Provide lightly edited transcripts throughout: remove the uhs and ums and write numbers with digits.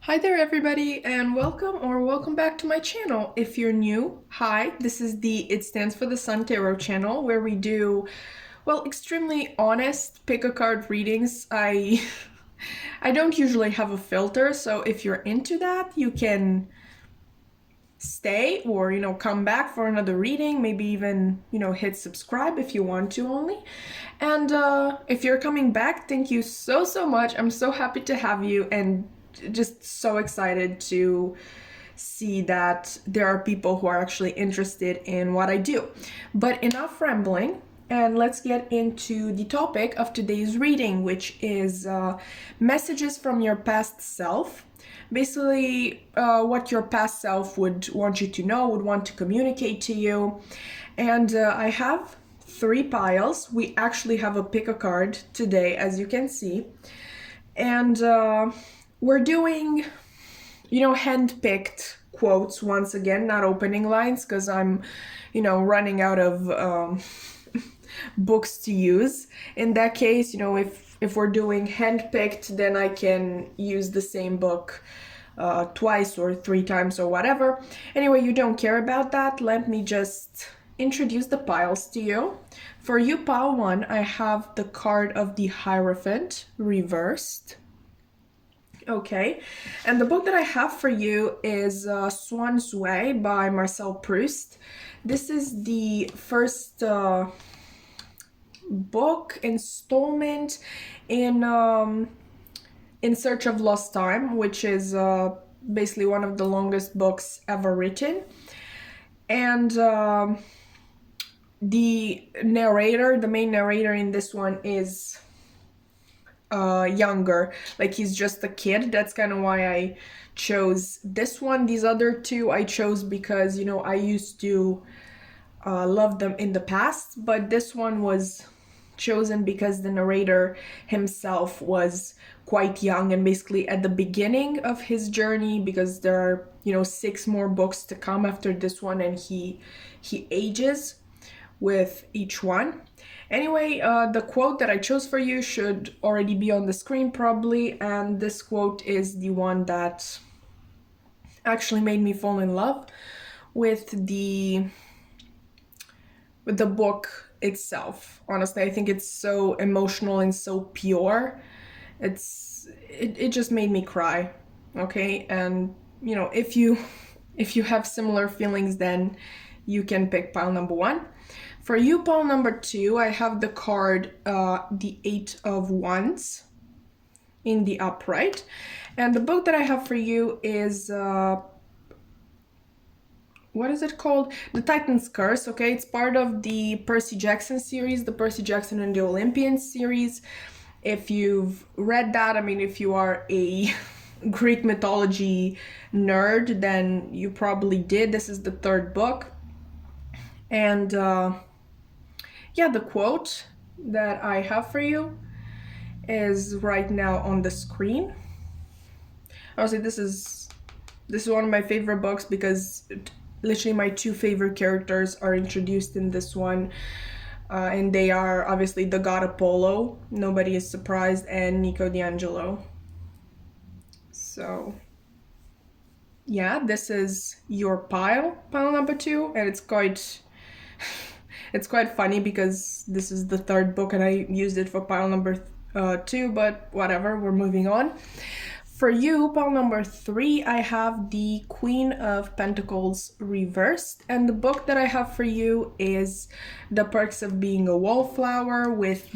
Hi there everybody and welcome back to my channel. If you're new, hi, this is the It Stands for the Sun Tarot channel where we do, well, extremely honest pick a card readings. I don't usually have a filter, so if you're into that, you can stay or come back for another reading, maybe even hit subscribe if you want to only. And if you're coming back, thank you so much. I'm so happy to have you and just so excited to see that there are people who are actually interested in what I do. But enough rambling, and let's get into the topic of today's reading, which is messages from your past self. Basically, what your past self would want you to know, would want to communicate to you. And I have 3 piles. We actually have a pick a card today, as you can see. And we're doing, hand-picked quotes once again, not opening lines, because I'm, running out of books to use. In that case, if we're doing hand-picked, then I can use the same book twice or 3 times or whatever. Anyway, you don't care about that. Let me just introduce the piles to you. For you, pile 1, I have the card of the Hierophant reversed. Okay, and the book that I have for you is Swann's Way by Marcel Proust. This is the first book installment in Search of Lost Time, which is basically one of the longest books ever written. And the main narrator in this one is younger, like he's just a kid. That's kind of why I chose this one. These other 2 I chose because I used to love them in the past, but this one was chosen because the narrator himself was quite young and basically at the beginning of his journey, because there are 6 more books to come after this one, and he ages with each one. Anyway, the quote that I chose for you should already be on the screen probably, and this quote is the one that actually made me fall in love with the book itself. Honestly, I think it's so emotional and so pure. It just made me cry. Okay, and if you have similar feelings, then you can pick pile number 1. For you, pile number 2, I have the card, the 8 of Wands in the upright. And the book that I have for you is, what is it called? The Titan's Curse, okay? It's part of the Percy Jackson series, the Percy Jackson and the Olympians series. If you've read that, I mean, if you are a Greek mythology nerd, then you probably did. This is the 3rd book. And yeah, the quote that I have for you is right now on the screen. Honestly, this is one of my favorite books because literally my 2 favorite characters are introduced in this one, and they are obviously the god Apollo, nobody is surprised, and Nico D'Angelo. So yeah, this is your pile number 2, and it's quite it's quite funny because this is the 3rd book and I used it for pile number 2, but whatever, we're moving on. For you, pile number 3, I have the Queen of Pentacles reversed, and the book that I have for you is The Perks of Being a Wallflower. With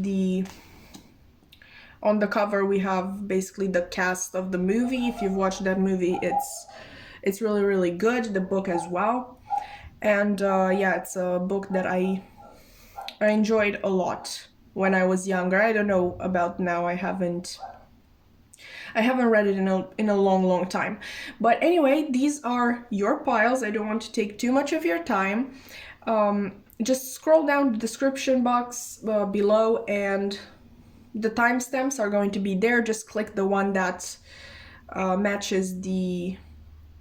on the cover we have basically the cast of the movie. If you've watched that movie, it's really good, the book as well. And yeah, it's a book that I enjoyed a lot when I was younger. I don't know about now. I haven't read it in a long time. But anyway, these are your piles. I don't want to take too much of your time. Just scroll down the description box below, and the timestamps are going to be there. Just click the one that matches the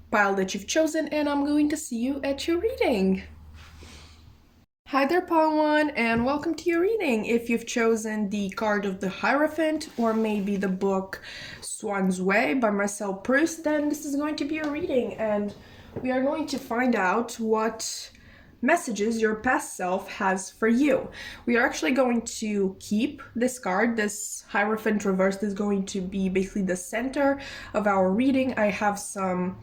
pile that you've chosen, and I'm going to see you at your reading. Hi there, Pawan, and welcome to your reading. If you've chosen the card of the Hierophant or maybe the book Swann's Way by Marcel Proust, then this is going to be a reading, and we are going to find out what messages your past self has for you. We are actually going to keep this card. This Hierophant reversed is going to be basically the center of our reading. I have some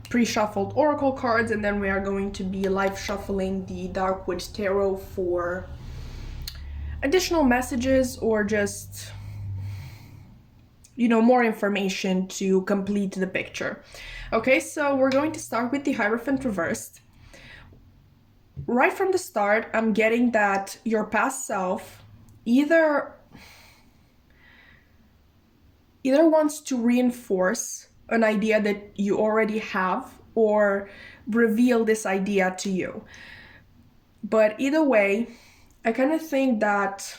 pre-shuffled oracle cards, and then we are going to be live shuffling the Darkwood Tarot for additional messages or just, more information to complete the picture. Okay, so we're going to start with the Hierophant reversed. Right from the start, I'm getting that your past self either wants to reinforce an idea that you already have or reveal this idea to you. But either way, I kind of think that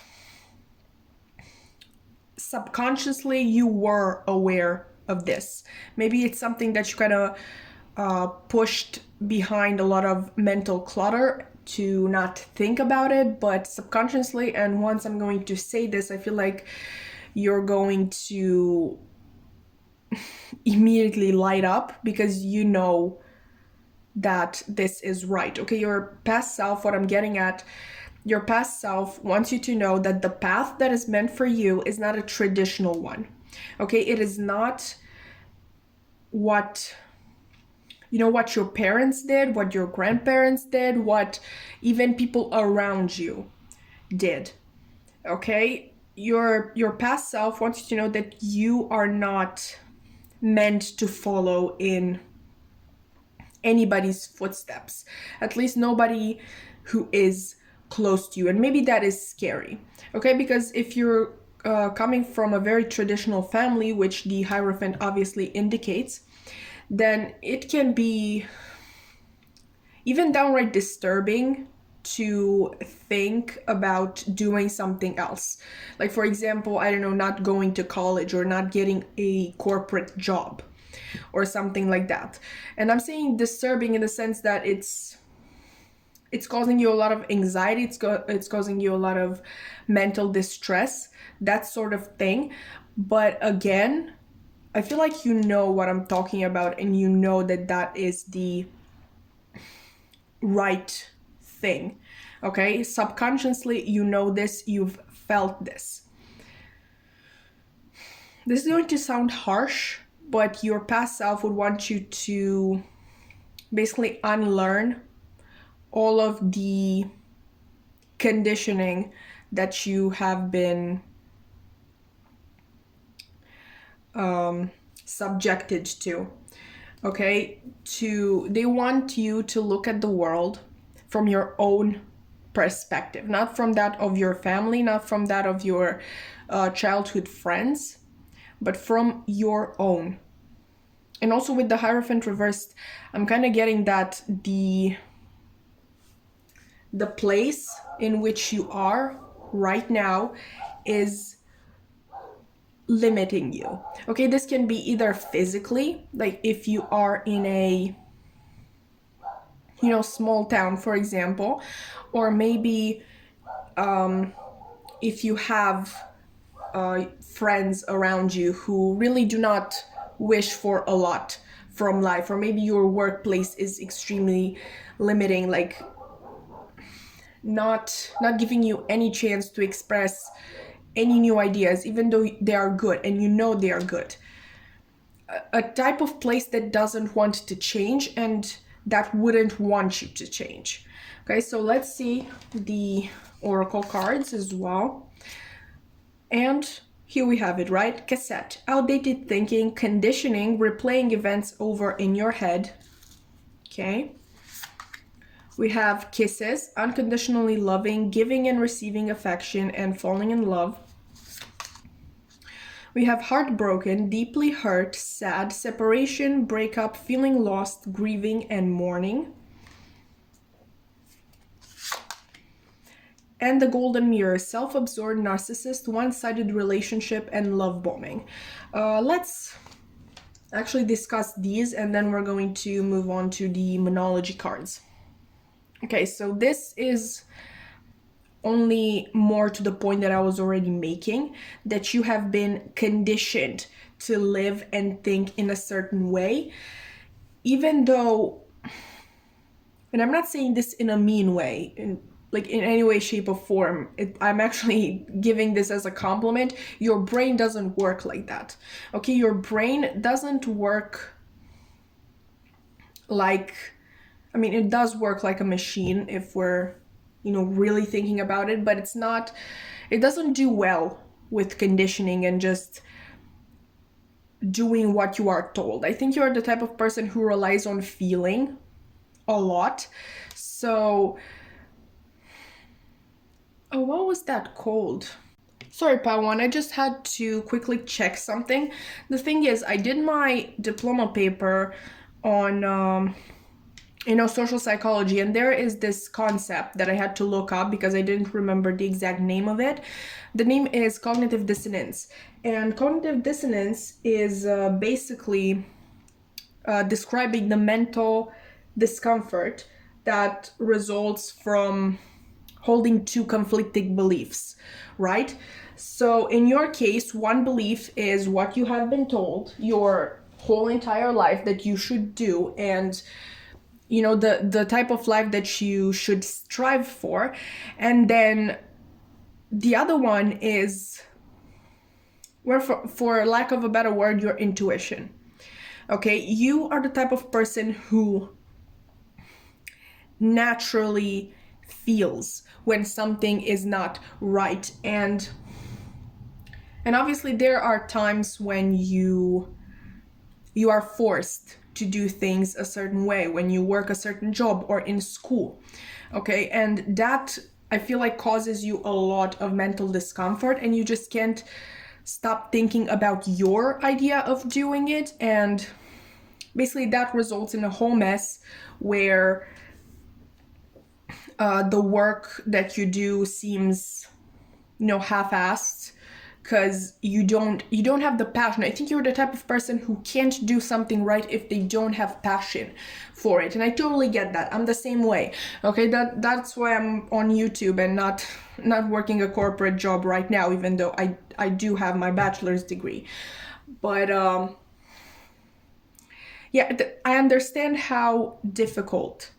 subconsciously you were aware of this. Maybe it's something that you kind of pushed behind a lot of mental clutter to not think about it, but subconsciously, and once I'm going to say this, I feel like you're going to immediately light up because you know that this is right. Okay, your past self, what I'm getting at, your past self wants you to know that the path that is meant for you is not a traditional one. Okay, it is not what what your parents did, what your grandparents did, what even people around you did. Okay, your past self wants you to know that you are not meant to follow in anybody's footsteps, at least nobody who is close to you. And maybe that is scary, okay, because if you're coming from a very traditional family, which the Hierophant obviously indicates, then it can be even downright disturbing to think about doing something else. Like, for example, I don't know, not going to college or not getting a corporate job or something like that. And I'm saying disturbing in the sense that it's causing you a lot of anxiety, it's causing you a lot of mental distress, that sort of thing. But again, I feel like you know what I'm talking about, and you know that that is the right thing. Okay, subconsciously you know this, you've felt this. This is going to sound harsh, but your past self would want you to basically unlearn all of the conditioning that you have been subjected to. Okay, they want you to look at the world from your own perspective, not from that of your family, not from that of your childhood friends, but from your own. And also with the Hierophant reversed, I'm kind of getting that the place in which you are right now is limiting you. Okay, this can be either physically, like if you are in a small town, for example, or maybe if you have friends around you who really do not wish for a lot from life, or maybe your workplace is extremely limiting, like not giving you any chance to express any new ideas, even though they are good and you know they are good. A type of place that doesn't want to change and that wouldn't want you to change. Okay, so let's see the oracle cards as well. And here we have it, right? Cassette, outdated thinking, conditioning, replaying events over in your head. Okay. We have kisses, unconditionally loving, giving and receiving affection, and falling in love. We have heartbroken, deeply hurt, sad, separation, breakup, feeling lost, grieving, and mourning. And the golden mirror, self-absorbed, narcissist, one-sided relationship, and love bombing. Let's actually discuss these, and then we're going to move on to the Moonology cards. Okay, so this is only more to the point that I was already making, that you have been conditioned to live and think in a certain way, even though, and I'm not saying this in a mean way, like in any way, shape, or form. I'm actually giving this as a compliment. Your brain doesn't work like that. Okay, your brain doesn't work like, I mean, it does work like a machine if we're, you know, really thinking about it, but it's not, it doesn't do well with conditioning and just doing what you are told. I think you're the type of person who relies on feeling a lot. So, oh, what was that called? Sorry, Pawan, I just had to quickly check something. The thing is, I did my diploma paper on, you know, social psychology, and there is this concept that I had to look up because I didn't remember the exact name of it. The name is cognitive dissonance, and cognitive dissonance is basically describing the mental discomfort that results from holding two conflicting beliefs, right? So in your case, one belief is what you have been told your whole entire life that you should do, and you know, the type of life that you should strive for. And then the other one is, where for lack of a better word, your intuition. Okay, you are the type of person who naturally feels when something is not right, and obviously there are times when you are forced to do things a certain way, when you work a certain job or in school, okay, and that I feel like causes you a lot of mental discomfort, and you just can't stop thinking about your idea of doing it, and basically that results in a whole mess where the work that you do seems, you know, half-assed because you don't have the passion. I think you're the type of person who can't do something right if they don't have passion for it, and I totally get that. I'm the same way. Okay, that's why I'm on YouTube and not working a corporate job right now, even though I do have my bachelor's degree. But yeah, I understand how difficult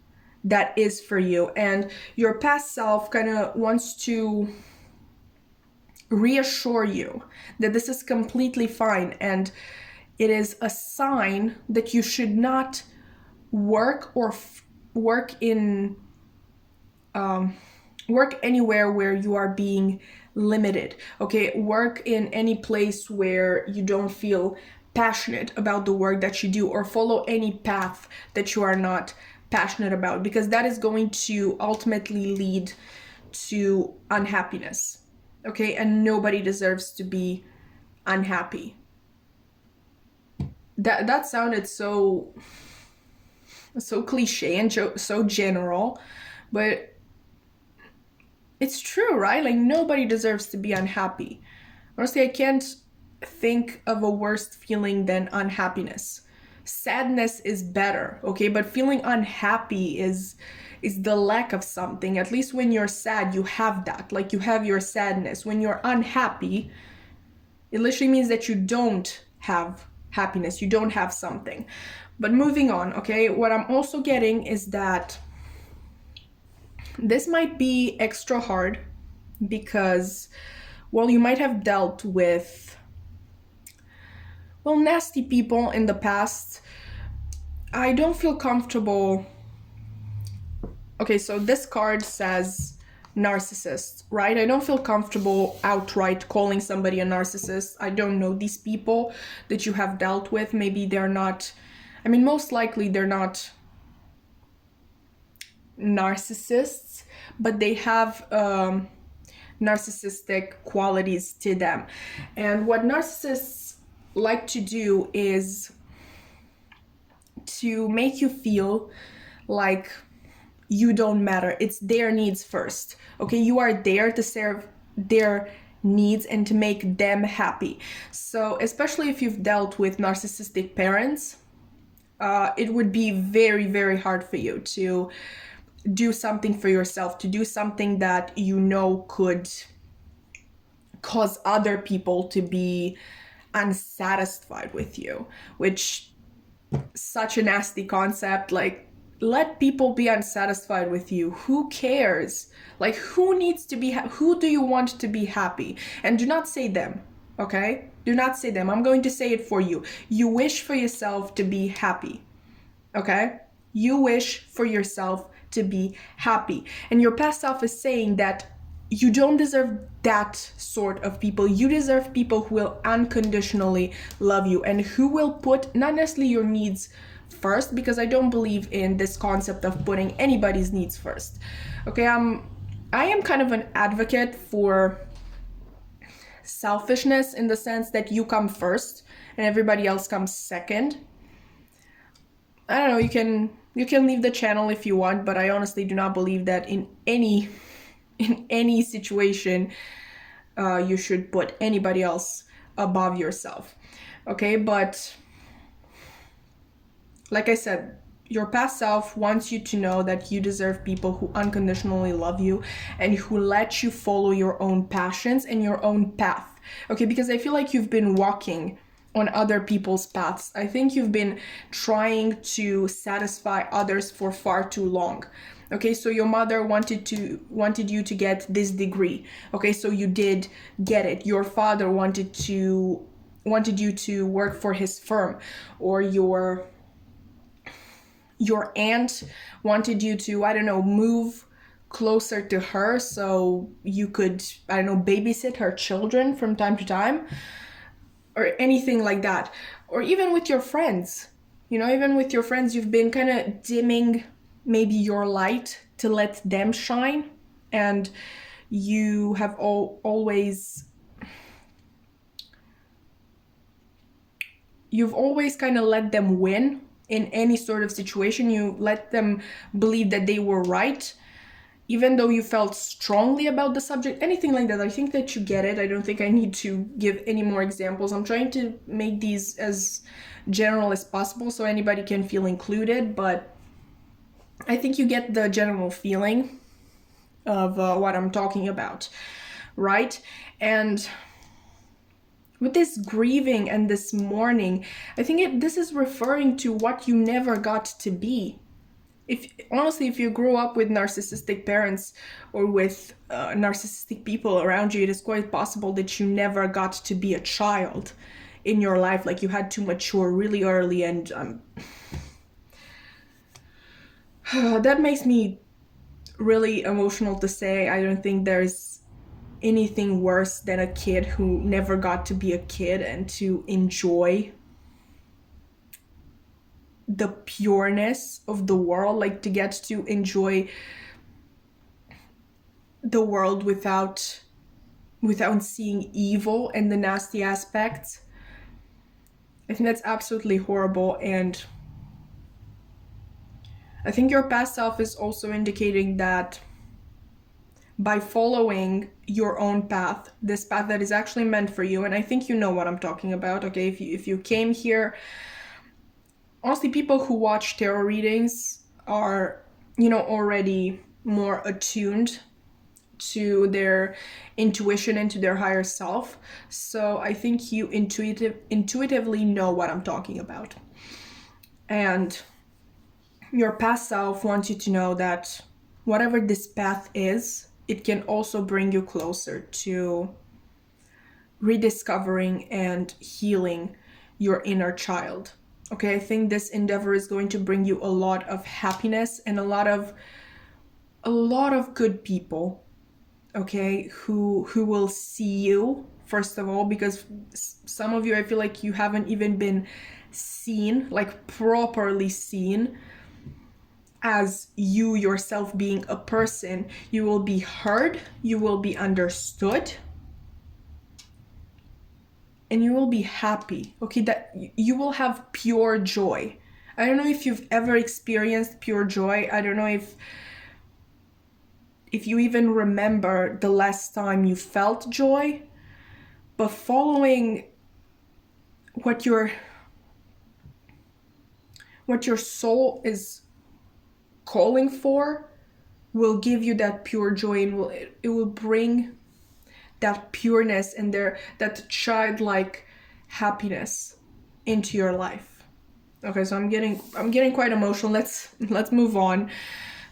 that is for you, and your past self kind of wants to reassure you that this is completely fine, and it is a sign that you should not work or work in work anywhere where you are being limited. Okay, work in any place where you don't feel passionate about the work that you do, or follow any path that you are not passionate about, because that is going to ultimately lead to unhappiness. Okay, and nobody deserves to be unhappy. That sounded so cliche and so general, but it's true, right? Like, nobody deserves to be unhappy. Honestly, I can't think of a worse feeling than unhappiness. Sadness is better, okay, but feeling unhappy is the lack of something. At least when you're sad, you have that, like you have your sadness. When you're unhappy, it literally means that you don't have happiness, you don't have something. But moving on, okay, what I'm also getting is that this might be extra hard because, well, you might have dealt with, well, nasty people in the past. I don't feel comfortable. Okay, so this card says narcissist, right? I don't feel comfortable outright calling somebody a narcissist. I don't know these people that you have dealt with. Maybe they're not, I mean, most likely they're not narcissists, but they have narcissistic qualities to them. And what narcissists like to do is to make you feel like you don't matter. It's their needs first. Okay, you are there to serve their needs and to make them happy. So especially if you've dealt with narcissistic parents, it would be very, very hard for you to do something for yourself, to do something that you know could cause other people to be unsatisfied with you, which such a nasty concept. Like, let people be unsatisfied with you. Who cares? Like, who needs to be who do you want to be happy? And do not say them, okay? Do not say them. I'm going to say it for you. You wish for yourself to be happy, okay? You wish for yourself to be happy. And your past self is saying that you don't deserve that sort of people. You deserve people who will unconditionally love you and who will put not necessarily your needs first, because I don't believe in this concept of putting anybody's needs first. Okay, I am kind of an advocate for selfishness, in the sense that you come first and everybody else comes second. I don't know, you can leave the channel if you want, but I honestly do not believe that in any situation you should put anybody else above yourself. Okay, but like I said, your past self wants you to know that you deserve people who unconditionally love you and who let you follow your own passions and your own path. Okay, because I feel like you've been walking on other people's paths. I think you've been trying to satisfy others for far too long. Okay, so your mother wanted you to get this degree. Okay, so you did get it. Your father wanted you to work for his firm, or your aunt wanted you to, I don't know, move closer to her so you could, I don't know, babysit her children from time to time, or anything like that. Or even with your friends, even with your friends, you've been kind of dimming maybe your light to let them shine, and you have you've always kind of let them win in any sort of situation. You let them believe that they were right, even though you felt strongly about the subject, anything like that. I think that you get it. I don't think I need to give any more examples. I'm trying to make these as general as possible so anybody can feel included, but I think you get the general feeling of what I'm talking about, right? And with this grieving and this mourning, I think this is referring to what you never got to be. If you grew up with narcissistic parents or with narcissistic people around you, it is quite possible that you never got to be a child in your life. Like, you had to mature really early, and that makes me really emotional to say. I don't think there's anything worse than a kid who never got to be a kid and to enjoy the pureness of the world, like to get to enjoy the world without seeing evil and the nasty aspects. I think that's absolutely horrible. And I think your past self is also indicating that by following your own path, this path that is actually meant for you, and I think you know what I'm talking about, okay? If you came here, honestly, people who watch tarot readings are, already more attuned to their intuition and to their higher self. So I think you intuitively know what I'm talking about. And your past self wants you to know that whatever this path is, it can also bring you closer to rediscovering and healing your inner child. Okay, I think this endeavor is going to bring you a lot of happiness and a lot of good people, okay, who will see you, first of all, because some of you, I feel like you haven't even been seen, like properly seen as you yourself being a person. You will be heard, you will be understood, and you will be happy, okay? That you will have pure joy. I don't know if you've ever experienced pure joy. I don't know if you even remember the last time you felt joy, but following what your soul is calling for, will give you that pure joy, and it will bring that pureness and that childlike happiness into your life. Okay, so I'm getting quite emotional. Let's move on.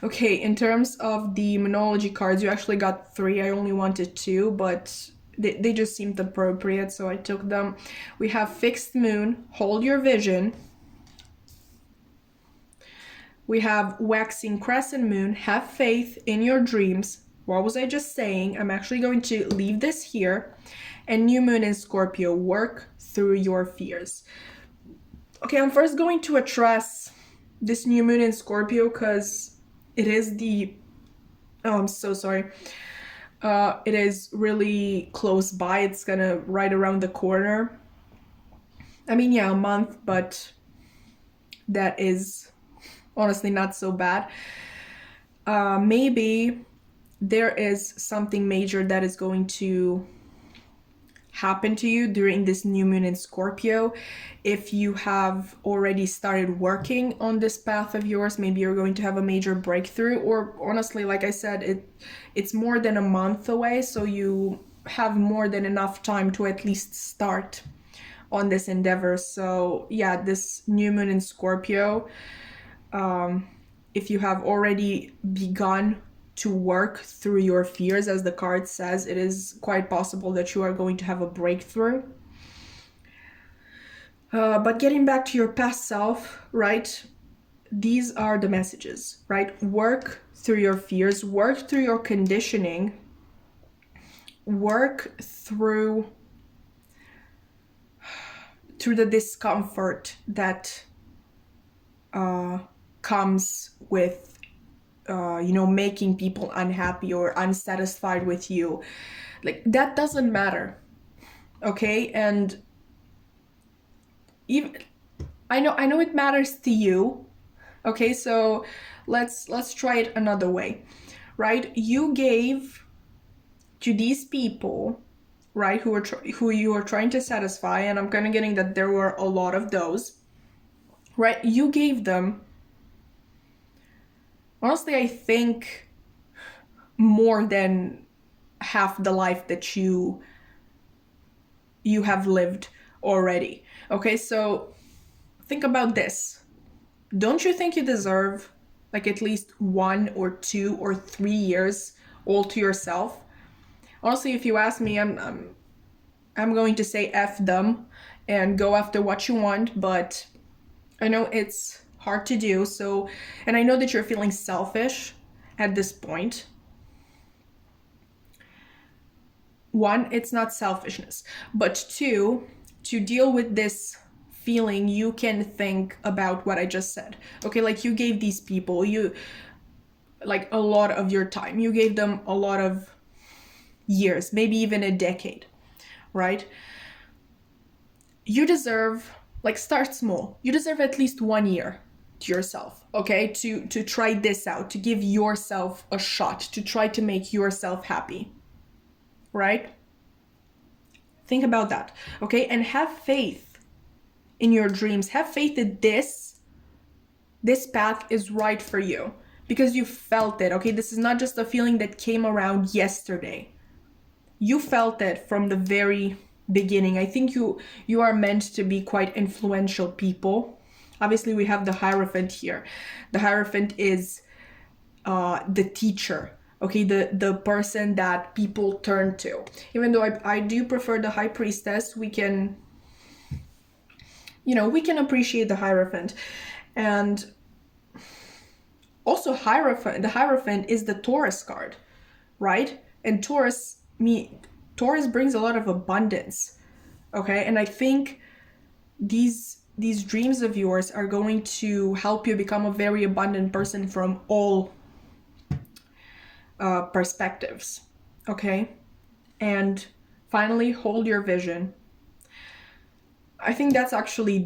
Okay, in terms of the Moonology cards, you actually got 3. I only wanted 2, but they just seemed appropriate, so I took them. We have Fixed Moon, Hold Your Vision. We have Waxing Crescent Moon, Have Faith in Your Dreams. What was I just saying? I'm actually going to leave this here. And New Moon in Scorpio, Work Through Your Fears. Okay, I'm first going to address this New Moon in Scorpio because it is the... Oh, I'm so sorry. It is really close by. It's gonna right around the corner. I mean, yeah, a month, but that is honestly not so bad. Maybe there is something major that is going to happen to you during this new moon in Scorpio. If you have already started working on this path of yours, maybe you're going to have a major breakthrough, or honestly, like I said, it's more than a month away, so you have more than enough time to at least start on this endeavor. So yeah, this new moon in Scorpio, if you have already begun to work through your fears, as the card says, it is quite possible that you are going to have a breakthrough. But getting back to your past self, right? These are the messages, right? Work through your fears, work through your conditioning, work through the discomfort that comes with making people unhappy or unsatisfied with you. Like, that doesn't matter, okay? And even I know it matters to you, okay? So let's try it another way, right? You gave to these people, right, who you are trying to satisfy, and I'm kind of getting that there were a lot of those, right? You gave them, honestly, I think more than half the life that you have lived already. Okay, so think about this. Don't you think you deserve like at least 1 or 2 or 3 years all to yourself? Honestly, if you ask me, I'm going to say F them and go after what you want, but I know it's hard to do. So, and I know that you're feeling selfish at this point. 1, it's not selfishness, but 2, to deal with this feeling, you can think about what I just said. Okay, like you gave these people, like a lot of your time. You gave them a lot of years, maybe even a decade, right? You deserve, like, start small. You deserve at least 1 year to yourself, okay? To try this out, to give yourself a shot, to try to make yourself happy, right? Think about that, okay? And have faith in your dreams. Have faith that this path is right for you because you felt it, okay? This is not just a feeling that came around yesterday. You felt it from the very beginning. I think you are meant to be quite influential people. Obviously, we have the Hierophant here. The Hierophant is the teacher, okay, the person that people turn to. Even though I do prefer the High Priestess, we can appreciate the Hierophant. And also the Hierophant is the Taurus card, right? And Taurus brings a lot of abundance, okay? And I think these dreams of yours are going to help you become a very abundant person from all perspectives, okay? And finally, hold your vision. I think that's actually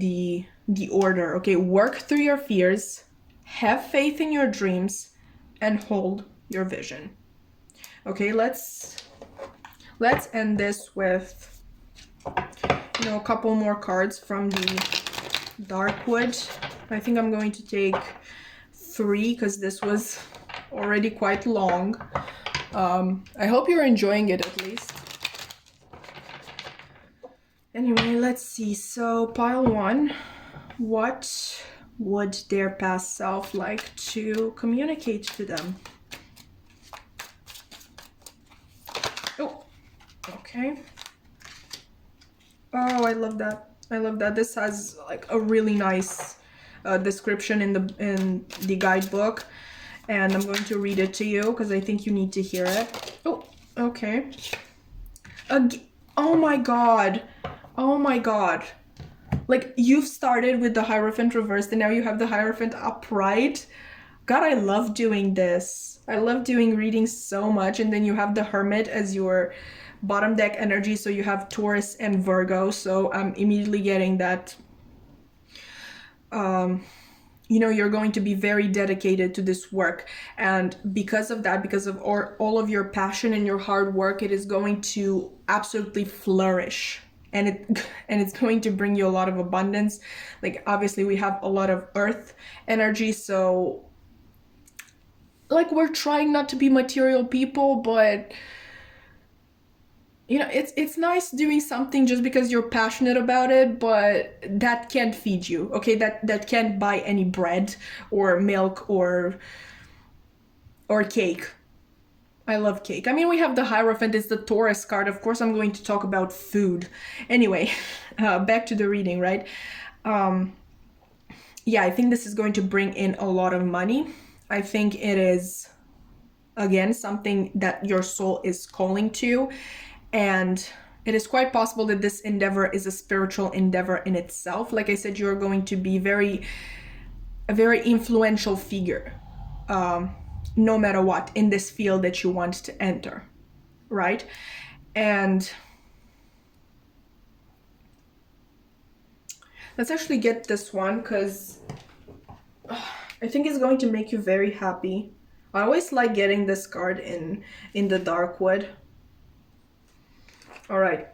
the order, okay? Work through your fears, have faith in your dreams, and hold your vision. Okay, let's end this with a couple more cards from the Dark Wood. I think I'm going to take 3 because this was already quite long. I hope you're enjoying it at least. Anyway, let's see. So pile 1, what would their past self like to communicate to them? Oh, okay. Oh, I love that. I love that. This has like a really nice description in the guidebook, and I'm going to read it to you because I think you need to hear it. Oh, okay. Oh my god. Oh my god. Like, you've started with the Hierophant reversed and now you have the Hierophant upright. God, I love doing this. I love doing readings so much. And then you have the Hermit as your bottom deck energy. So you have Taurus and Virgo. So I'm immediately getting that, you know, you're going to be very dedicated to this work. And because of that, because of all of your passion and your hard work, it is going to absolutely flourish. And it's going to bring you a lot of abundance. Like, obviously we have a lot of earth energy, so like, we're trying not to be material people, but you know, it's nice doing something just because you're passionate about it, but that can't feed you, okay? That can't buy any bread or milk or cake. I love cake. I mean, we have the Hierophant, it's the Taurus card. Of course, I'm going to talk about food. Anyway, back to the reading, right? Yeah, I think this is going to bring in a lot of money. I think it is, again, something that your soul is calling to. And it is quite possible that this endeavor is a spiritual endeavor in itself. Like I said, you're going to be a very influential figure. No matter what, in this field that you want to enter, right? And let's actually get this one because I think it's going to make you very happy. I always like getting this card in the dark wood. All right,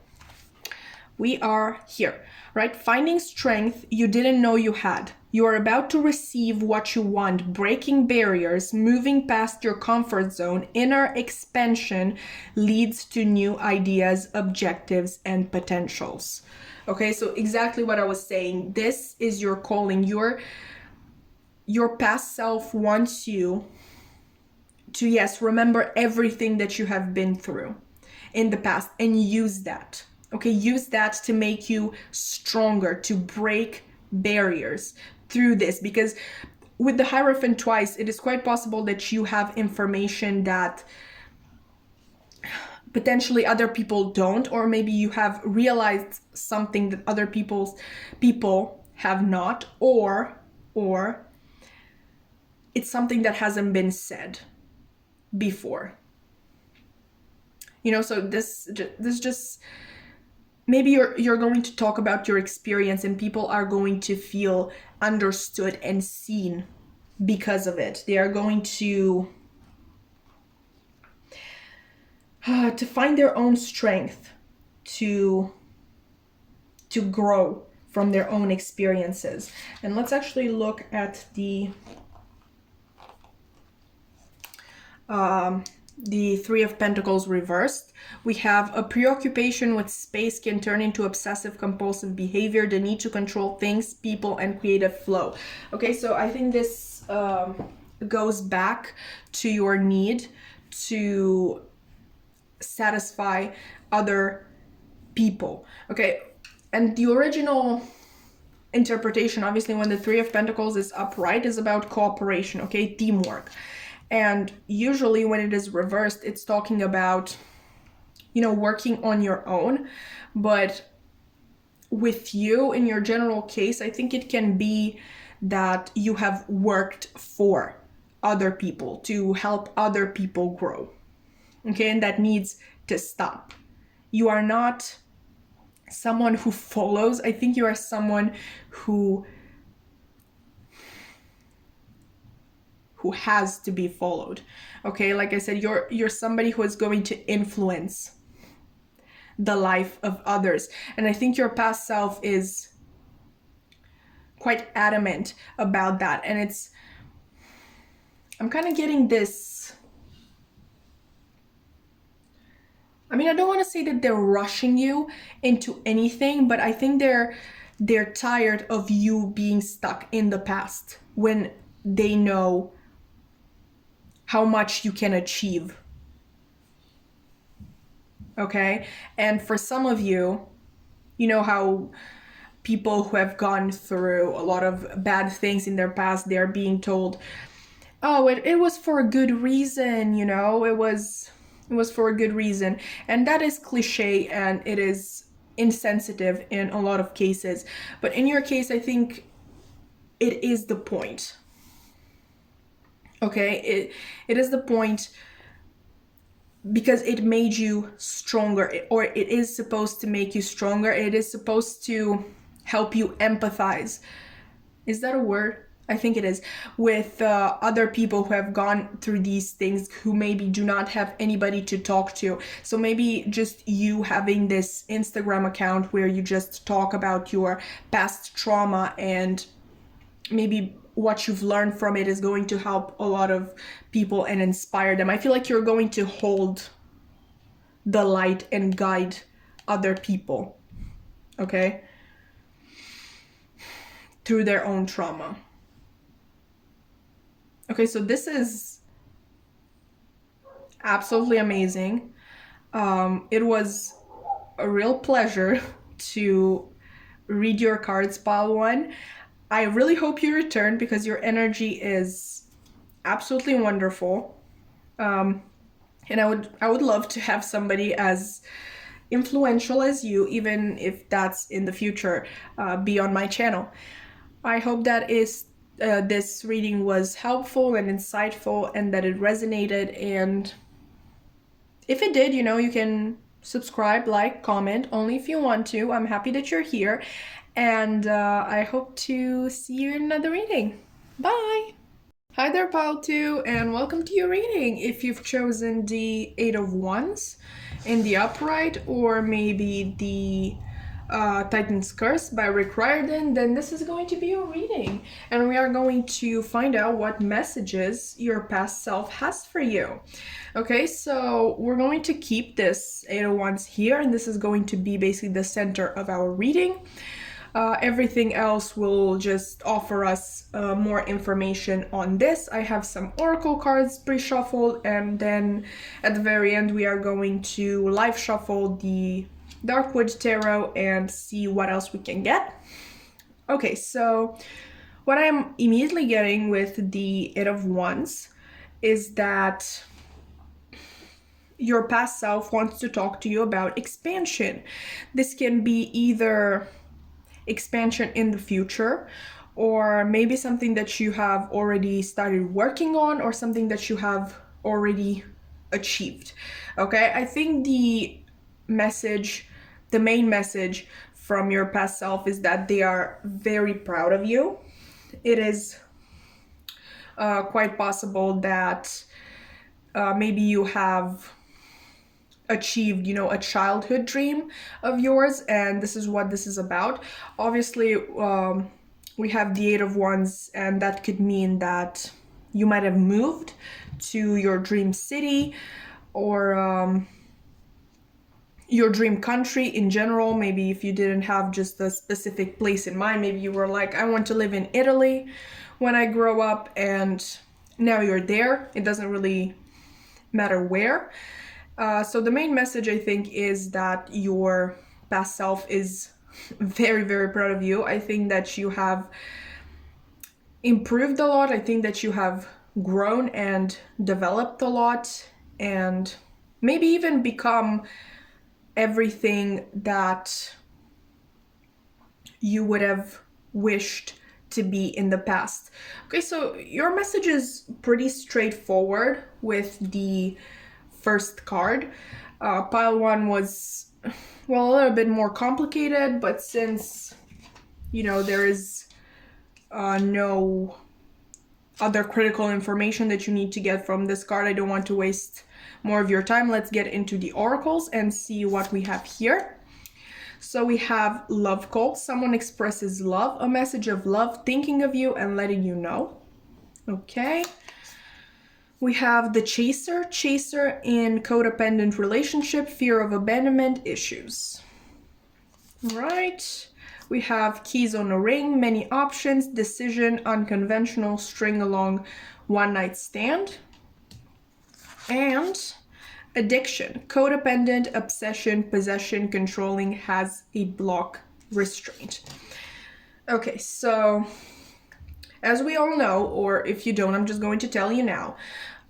we are here, right? Finding strength you didn't know you had. You are about to receive what you want, breaking barriers, moving past your comfort zone. Inner expansion leads to new ideas, objectives, and potentials. Okay, so exactly what I was saying. This is your calling. Your past self wants you to, yes, remember everything that you have been through in the past and use that. Okay, use that to make you stronger, to break barriers through this, because with the Hierophant twice, it is quite possible that you have information that potentially other people don't, or maybe you have realized something that other people have not, or it's something that hasn't been said before. You know, so this just, maybe you're going to talk about your experience and people are going to feel understood and seen because of it. They are going to find their own strength to grow from their own experiences. And let's actually look at the Three of Pentacles reversed. We have a preoccupation with space can turn into obsessive compulsive behavior, the need to control things, people, and creative flow. Okay, so I think this goes back to your need to satisfy other people. Okay, and the original interpretation, obviously, when the Three of Pentacles is upright, is about cooperation, okay, teamwork. And usually when it is reversed, it's talking about, you know, working on your own. But with you, in your general case, I think it can be that you have worked for other people to help other people grow. Okay, and that needs to stop. You are not someone who follows. I think you are someone who has to be followed. Okay, like I said, you're somebody who is going to influence the life of others. And I think your past self is quite adamant about that. And I'm kind of getting this. I mean, I don't want to say that they're rushing you into anything, but I think they're tired of you being stuck in the past when they know how much you can achieve. Okay? And for some of you, you know how people who have gone through a lot of bad things in their past, they're being told, oh, it was for a good reason, you know, it was for a good reason. And that is cliche and it is insensitive in a lot of cases. But in your case, I think it is the point. Okay, it is the point because it made you stronger, or it is supposed to make you stronger. It is supposed to help you empathize. Is that a word? I think it is. With other people who have gone through these things, who maybe do not have anybody to talk to. So maybe just you having this Instagram account where you just talk about your past trauma, and maybe what you've learned from it is going to help a lot of people and inspire them. I feel like you're going to hold the light and guide other people, okay, through their own trauma. Okay, so this is absolutely amazing. It was a real pleasure to read your cards, pile one. I really hope you return because your energy is absolutely wonderful. And I would love to have somebody as influential as you, even if that's in the future, be on my channel. I hope that this reading was helpful and insightful and that it resonated. And if it did, you know, you can subscribe, like, comment, only if you want to. I'm happy that you're here. And I hope to see you in another reading. Bye! Hi there, pile 2, and welcome to your reading. If you've chosen the Eight of Wands in the upright, or maybe the Titan's Curse by Riordan, then this is going to be your reading. And we are going to find out what messages your past self has for you. Okay, so we're going to keep this Eight of Wands here, and this is going to be basically the center of our reading. Everything else will just offer us more information on this. I have some oracle cards pre-shuffled, and then at the very end we are going to live shuffle the Darkwood Tarot and see what else we can get. Okay, so what I'm immediately getting with the Eight of Wands is that your past self wants to talk to you about expansion. This can be either expansion in the future, or maybe something that you have already started working on, or something that you have already achieved. Okay, I think the main message from your past self is that they are very proud of you. It is quite possible that maybe you have achieved, you know, a childhood dream of yours, and this is what this is about. Obviously, we have the Eight of Wands, and that could mean that you might have moved to your dream city, or your dream country in general. Maybe if you didn't have just a specific place in mind, maybe you were like, I want to live in Italy when I grow up, and now you're there. It doesn't really matter where. So the main message, I think, is that your past self is very, very proud of you. I think that you have improved a lot. I think that you have grown and developed a lot, and maybe even become everything that you would have wished to be in the past. Okay, so your message is pretty straightforward with the first card. Pile one was, well, a little bit more complicated, but since, you know, there is no other critical information that you need to get from this card, I don't want to waste more of your time. Let's get into the oracles and see what we have here. So we have love call. Someone expresses love, a message of love, thinking of you and letting you know. Okay. We have the chaser, chaser in codependent relationship, fear of abandonment issues. Right. We have keys on a ring, many options, decision, unconventional, string along, one night stand. And addiction, codependent, obsession, possession, controlling, has a block, restraint. Okay, so as we all know, or if you don't, I'm just going to tell you now,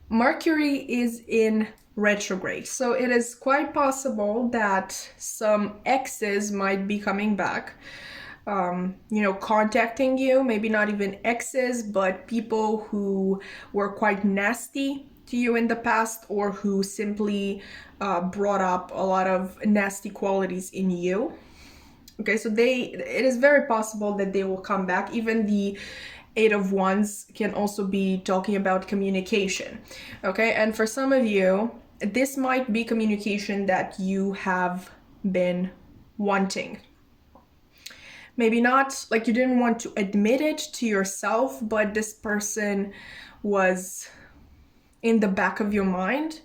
Mercury is in retrograde. So it is quite possible that some exes might be coming back, contacting you, maybe not even exes, but people who were quite nasty to you in the past, or who simply brought up a lot of nasty qualities in you. Okay, so it is very possible that they will come back. Even the Eight of Wands can also be talking about communication. Okay, and for some of you, this might be communication that you have been wanting. Maybe not, like, you didn't want to admit it to yourself, but this person was in the back of your mind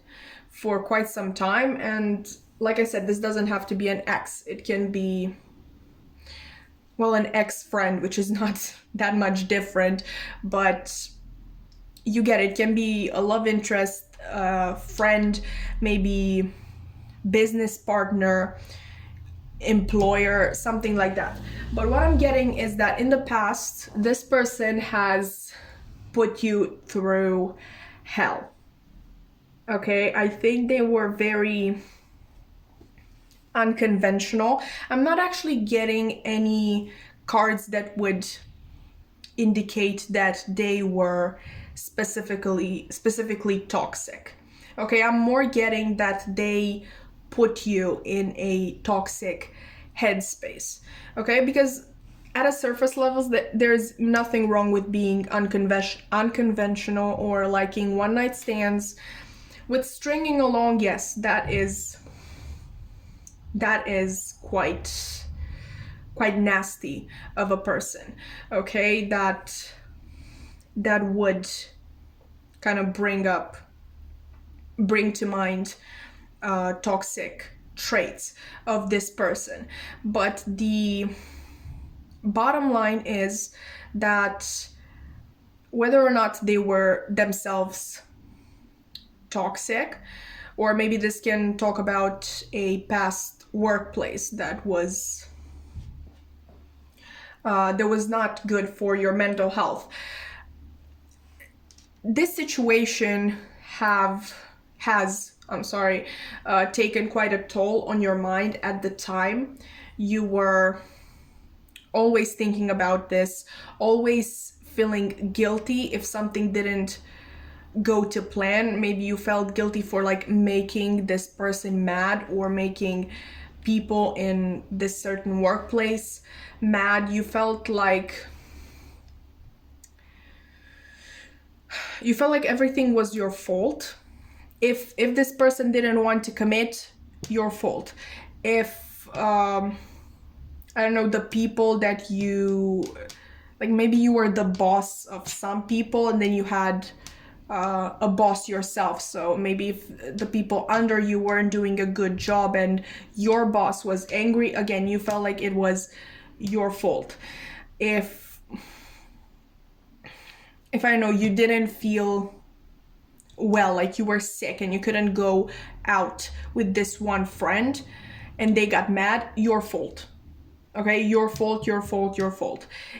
for quite some time. And like I said, this doesn't have to be an ex. It can be, well, an ex-friend, which is not that much different, but you get it. It can be a love interest, friend, maybe business partner, employer, something like that. But what I'm getting is that in the past, this person has put you through hell. Okay, I think they were very unconventional. I'm not actually getting any cards that would indicate that they were specifically toxic. Okay, I'm more getting that they put you in a toxic headspace. Okay, because at a surface levels, there's nothing wrong with being unconventional or liking one night stands. With stringing along, yes, that is quite nasty of a person. Okay, that would kind of bring to mind toxic traits of this person. But the bottom line is that whether or not they were themselves toxic, or maybe this can talk about a past workplace that was not good for your mental health. This situation has taken quite a toll on your mind at the time. You were always thinking about this, always feeling guilty if something didn't go to plan. Maybe you felt guilty for like making this person mad, or making people in this certain workplace mad. You felt like everything was your fault. If this person didn't want to commit, your fault. If I don't know, the people that you like, maybe you were the boss of some people, and then you had a boss yourself. So maybe if the people under you weren't doing a good job and your boss was angry, again, you felt like it was your fault. If I don't know, you didn't feel well, like you were sick and you couldn't go out with this one friend and they got mad, your fault. Okay, your fault.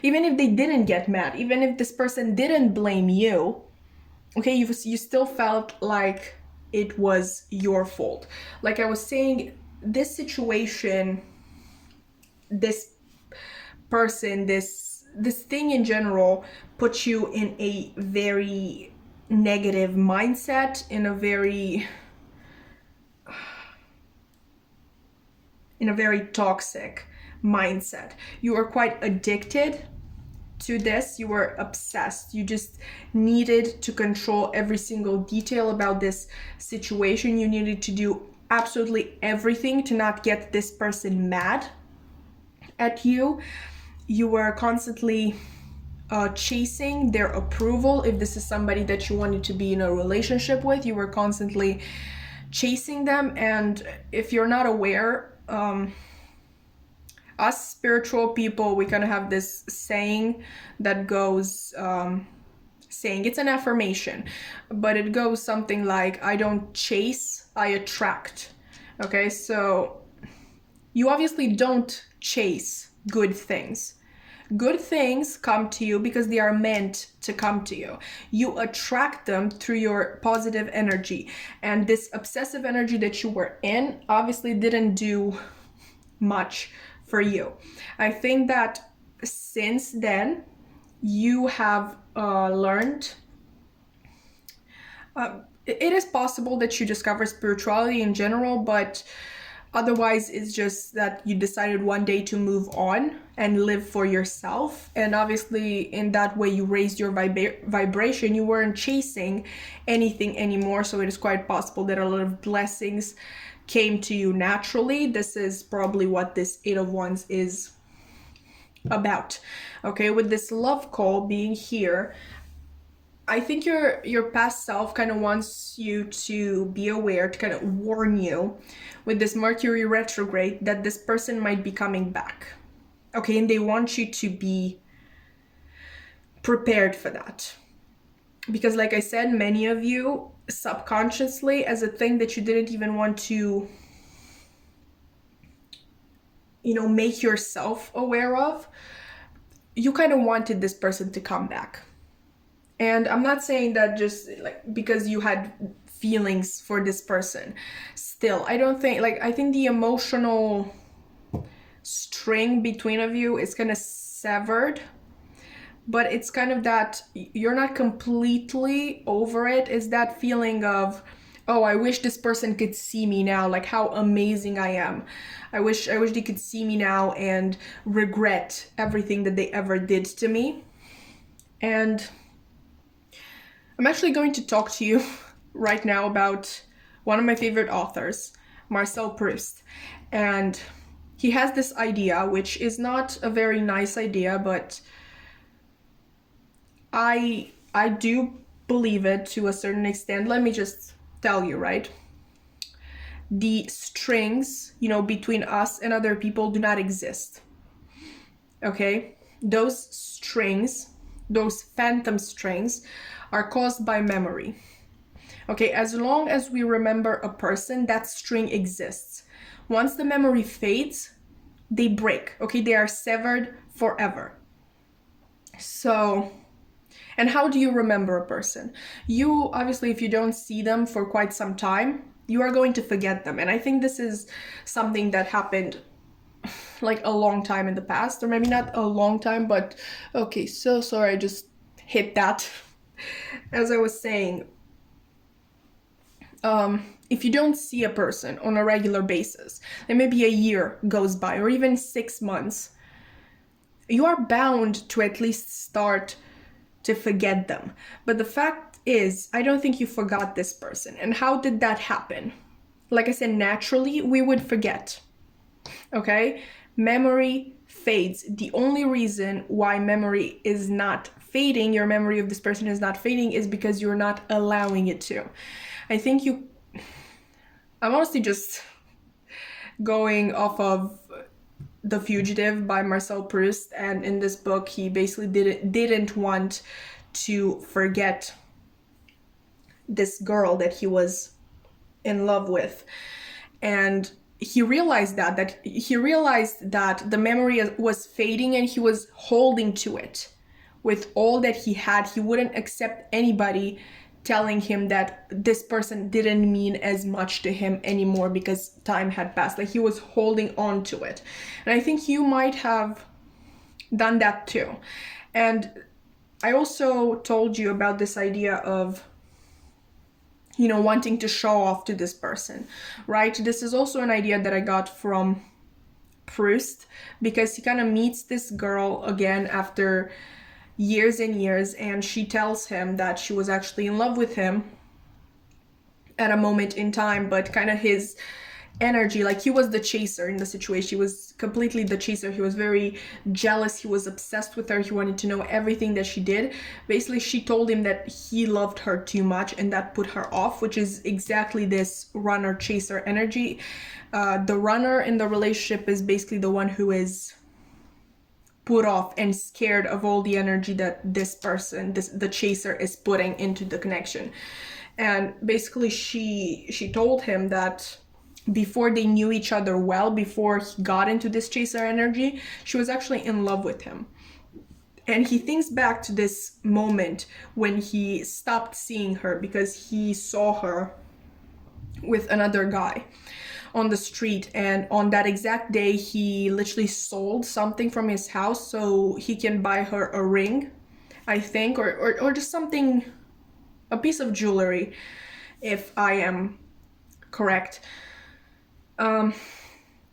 Even if they didn't get mad, even if this person didn't blame you, okay, you still felt like it was your fault. Like I was saying, this situation, this person, this thing in general puts you in a very negative mindset, in a very toxic mindset. You are quite addicted to this. You were obsessed. You just needed to control every single detail about this situation. You needed to do absolutely everything to not get this person mad at you. You were constantly chasing their approval. If this is somebody that you wanted to be in a relationship with, you were constantly chasing them. And if you're not aware, us spiritual people, we kind of have this saying that goes, saying it's an affirmation, but it goes something like, I don't chase, I attract. Okay, so you obviously don't chase good things. Good things come to you because they are meant to come to you. You attract them through your positive energy. And this obsessive energy that you were in obviously didn't do much for you. I think that since then, you have learned. It is possible that you discover spirituality in general, but otherwise it's just that you decided one day to move on and live for yourself. And obviously in that way you raised your vibration. You weren't chasing anything anymore. So it is quite possible that a lot of blessings came to you naturally. This is probably what this Eight of Wands is about. Okay, with this love call being here, I think your past self kind of wants you to be aware, to kind of warn you with this Mercury retrograde that this person might be coming back. Okay, and they want you to be prepared for that. Because like I said, many of you subconsciously, as a thing that you didn't even want to, make yourself aware of, you kind of wanted this person to come back. And I'm not saying that just like because you had feelings for this person. Still, I think the emotional string between of you is kind of severed, but it's kind of that you're not completely over it. It's that feeling of, oh, I wish this person could see me now, like how amazing I am. I wish they could see me now and regret everything that they ever did to me. And I'm actually going to talk to you right now about one of my favorite authors, Marcel Proust. And he has this idea, which is not a very nice idea, but I do believe it to a certain extent. Let me just tell you, right? The strings, between us and other people do not exist. Okay? Those strings, those phantom strings, are caused by memory. Okay, as long as we remember a person, that string exists. Once the memory fades, they break. Okay, they are severed forever. So, and how do you remember a person? You, obviously, if you don't see them for quite some time, you are going to forget them. And I think this is something that happened like a long time in the past, or maybe not a long time, but okay, so sorry, I just hit that. As I was saying, if you don't see a person on a regular basis, and maybe a year goes by, or even 6 months, you are bound to at least start to forget them. But the fact is, I don't think you forgot this person. And how did that happen? Like I said, naturally, we would forget. Okay? Memory fades. The only reason why memory is not fading, your memory of this person is not fading, is because you're not allowing it to. I think I'm honestly just going off of The Fugitive by Marcel Proust, and in this book he basically didn't want to forget this girl that he was in love with. And he realized that the memory was fading, and he was holding to it with all that he had. He wouldn't accept anybody telling him that this person didn't mean as much to him anymore because time had passed. Like, he was holding on to it. And I think you might have done that too. And I also told you about this idea of, wanting to show off to this person, right? This is also an idea that I got from Proust, because he kind of meets this girl again after years and years, and she tells him that she was actually in love with him at a moment in time, but kind of his energy, like he was the chaser in the situation. He was completely the chaser. He was very jealous. He was obsessed with her. He wanted to know everything that she did. Basically, she told him that he loved her too much, and that put her off, which is exactly this runner chaser energy. The runner in the relationship is basically the one who is put off and scared of all the energy that this person, the chaser, is putting into the connection. And basically she told him that before they knew each other well, before he got into this chaser energy, she was actually in love with him. And he thinks back to this moment when he stopped seeing her because he saw her with another guy on the street, and on that exact day he literally sold something from his house so he can buy her a ring, I think, or just something, a piece of jewelry, if I am correct. And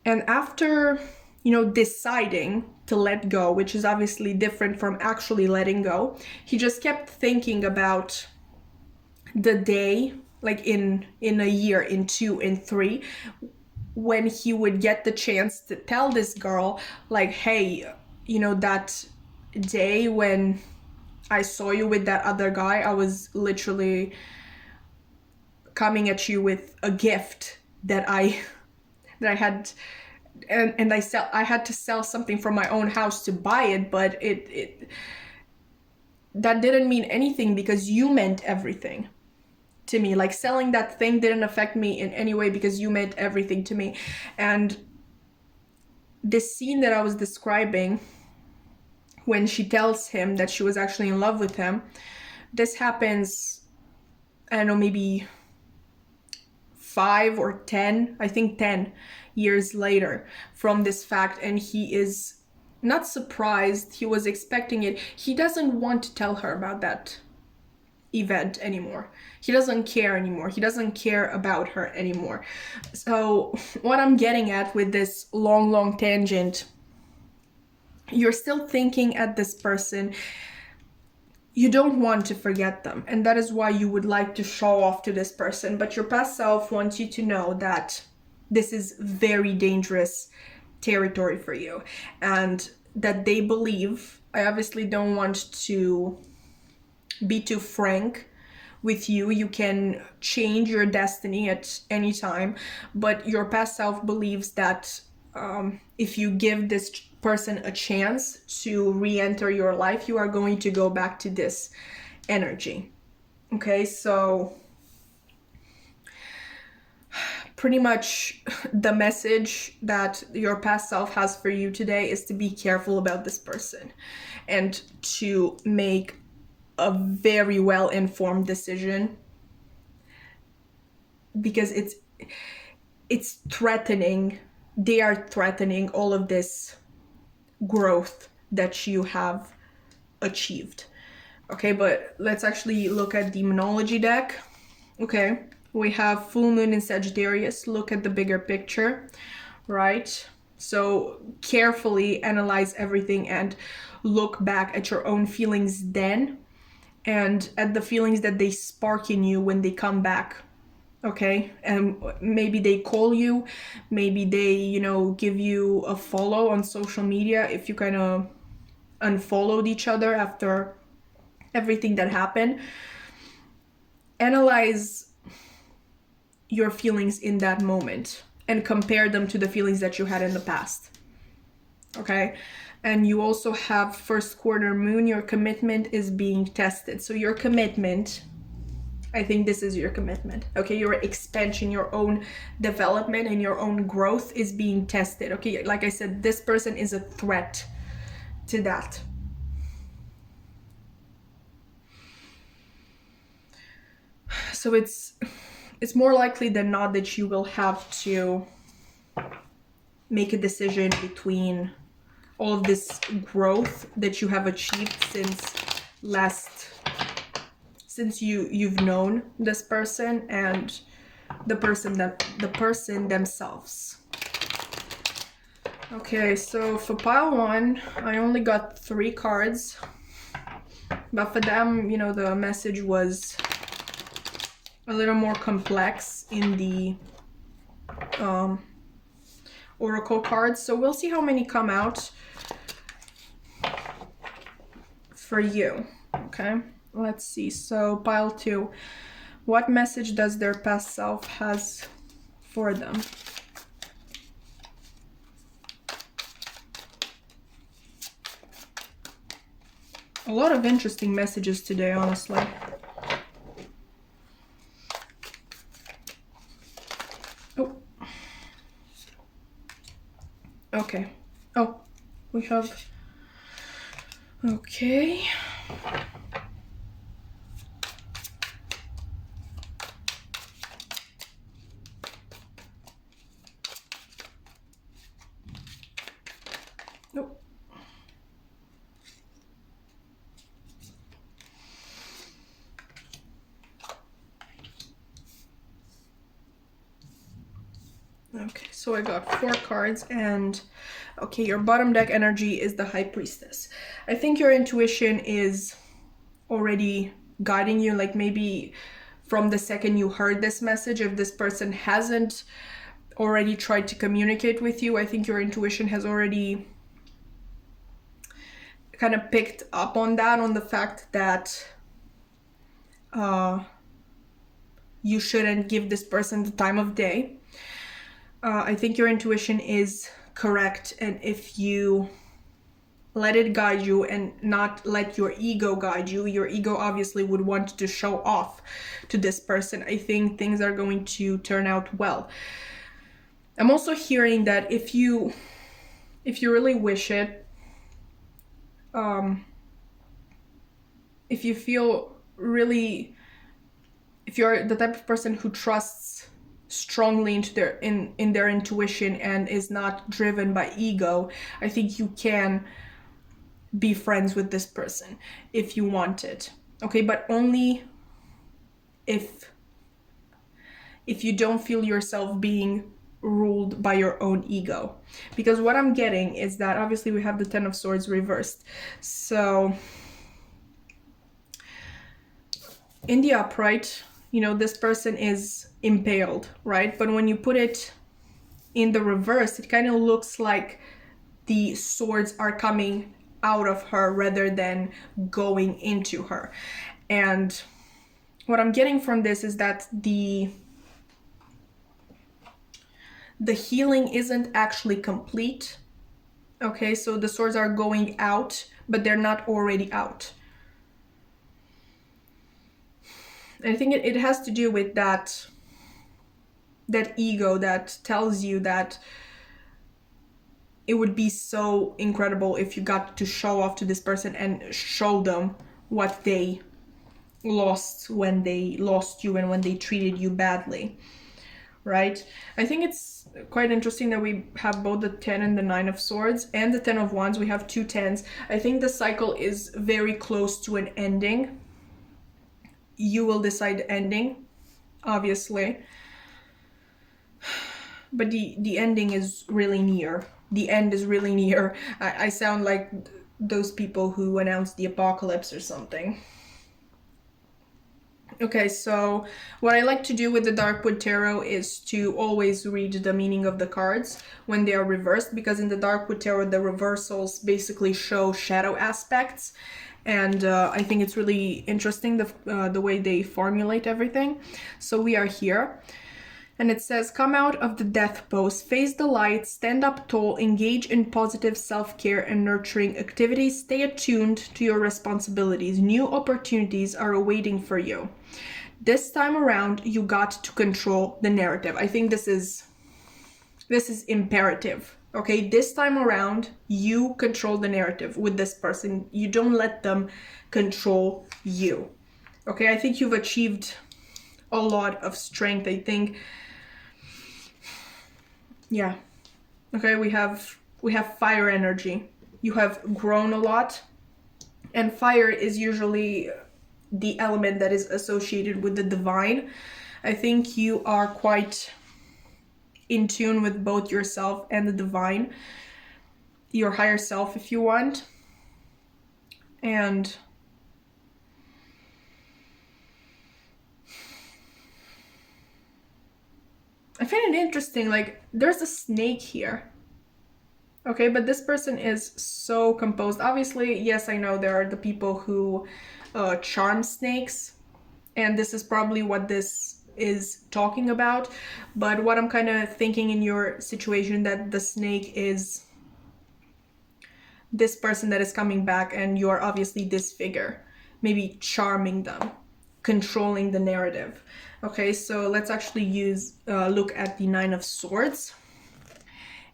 after, you know, deciding to let go, which is obviously different from actually letting go, he just kept thinking about the day, like in a year, in 2 and 3, when he would get the chance to tell this girl, like, hey, you know, that day when I saw you with that other guy, I was literally coming at you with a gift that I had, and I had to sell something from my own house to buy it, but it that didn't mean anything because you meant everything to me. Like, selling that thing didn't affect me in any way because you meant everything to me. And this scene that I was describing, when she tells him that she was actually in love with him, this happens, I don't know, maybe 5 or 10, I think 10 years later from this fact, and he is not surprised. He was expecting it. He doesn't want to tell her about that event anymore. He doesn't care anymore. He doesn't care about her anymore. So what I'm getting at with this long tangent, you're still thinking at this person. You don't want to forget them, and that is why you would like to show off to this person, but your past self wants you to know that this is very dangerous territory for you, and that they believe, I obviously don't want to be too frank with you, you can change your destiny at any time, but your past self believes that if you give this person a chance to re-enter your life, you are going to go back to this energy. Okay, so pretty much the message that your past self has for you today is to be careful about this person and to make a very well-informed decision, because it's threatening. They are threatening all of this growth that you have achieved. Okay, but let's actually look at the Moonology deck. Okay, we have full moon in Sagittarius. Look at the bigger picture, right? So carefully analyze everything and look back at your own feelings then, and at the feelings that they spark in you when they come back. Okay, and maybe they call you, maybe they, you know, give you a follow on social media if you kind of unfollowed each other after everything that happened. Analyze your feelings in that moment and compare them to the feelings that you had in the past. Okay, and you also have first quarter moon. Your commitment is being tested. So your commitment, I think this is your commitment. Okay, your expansion, your own development and your own growth is being tested. Okay, like I said, this person is a threat to that. So it's more likely than not that you will have to make a decision between all of this growth that you have achieved since you've known this person, and the person themselves. Okay, so for pile 1, I only got 3 cards, but for them, you know, the message was a little more complex in the oracle cards. So we'll see how many come out for you. Okay, let's see. So pile 2. What message does their past self has for them? A lot of interesting messages today, honestly. Oh. Okay. Oh, we have... Okay. Oh. Okay, so I got 4 cards, and okay, your bottom deck energy is the High Priestess. I think your intuition is already guiding you, like maybe from the second you heard this message, if this person hasn't already tried to communicate with you, I think your intuition has already kind of picked up on that, on the fact that you shouldn't give this person the time of day. I think your intuition is correct, and if you let it guide you and not let your ego guide you, your ego obviously would want to show off to this person. I think things are going to turn out well. I'm also hearing that if you really wish it, if you feel really, if you're the type of person who trusts strongly into in their intuition and is not driven by ego, I think you can be friends with this person if you want it. Okay, but only if you don't feel yourself being ruled by your own ego. Because what I'm getting is that obviously we have the 10 of Swords reversed. So in the upright, you know, this person is impaled, right? But when you put it in the reverse, it kind of looks like the swords are coming out of her rather than going into her. And what I'm getting from this is that the healing isn't actually complete. Okay, so the swords are going out, but they're not already out. I think it has to do with that ego that tells you that it would be so incredible if you got to show off to this person and show them what they lost when they lost you and when they treated you badly, right? I think it's quite interesting that we have both the 10 and the 9 of Swords and the 10 of Wands. We have 2 10s. I think the cycle is very close to an ending. You will decide the ending, obviously, but the ending is really near. The end is really near. I sound like those people who announce the apocalypse or something. Okay, so what I like to do with the Darkwood Tarot is to always read the meaning of the cards when they are reversed, because in the Darkwood Tarot the reversals basically show shadow aspects, and I think it's really interesting the way they formulate everything. So we are here, and it says, come out of the death pose, face the light, stand up tall, engage in positive self-care and nurturing activities, stay attuned to your responsibilities. New opportunities are awaiting for you. This time around, you got to control the narrative. I think this is imperative. Okay, this time around, you control the narrative with this person. You don't let them control you. Okay, I think you've achieved a lot of strength. I think, yeah. Okay, we have fire energy. You have grown a lot, and fire is usually the element that is associated with the divine. I think you are quite in tune with both yourself and the divine, your higher self if you want. And I find it interesting, like there's a snake here. Okay, but this person is so composed. Obviously, yes, I know there are the people who charm snakes, and this is probably what this is talking about. But what I'm kind of thinking in your situation, that the snake is this person that is coming back, and you're obviously this figure, maybe charming them, controlling the narrative. Okay, so let's actually look at the Nine of Swords.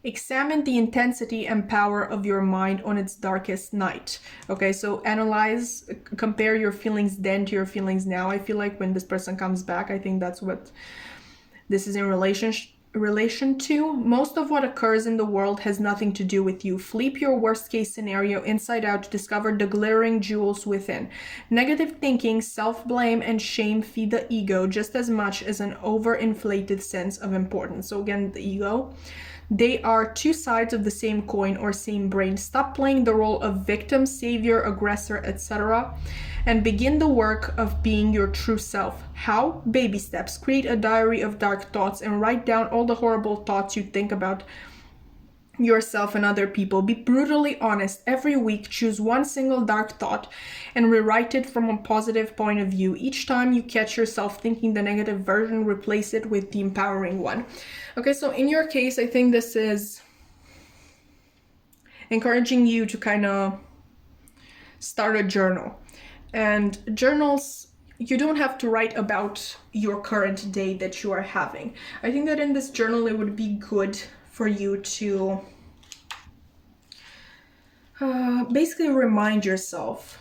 Examine the intensity and power of your mind on its darkest night. Okay, so analyze, compare your feelings then to your feelings now. I feel like when this person comes back, I think that's what this is in relation to. Most of what occurs in the world has nothing to do with you. Flip your worst case scenario inside out to discover the glittering jewels within. Negative thinking, self-blame, and shame feed the ego just as much as an overinflated sense of importance. So again, the ego. They are two sides of the same coin or same brain. Stop playing the role of victim, savior, aggressor, etc. and begin the work of being your true self. How? Baby steps. Create a diary of dark thoughts and write down all the horrible thoughts you think about yourself and other people. Be brutally honest. Every week, choose one single dark thought and rewrite it from a positive point of view. Each time you catch yourself thinking the negative version, replace it with the empowering one. Okay, so in your case, I think this is encouraging you to kind of start a journal. And journals, you don't have to write about your current day that you are having. I think that in this journal, it would be good for you to basically remind yourself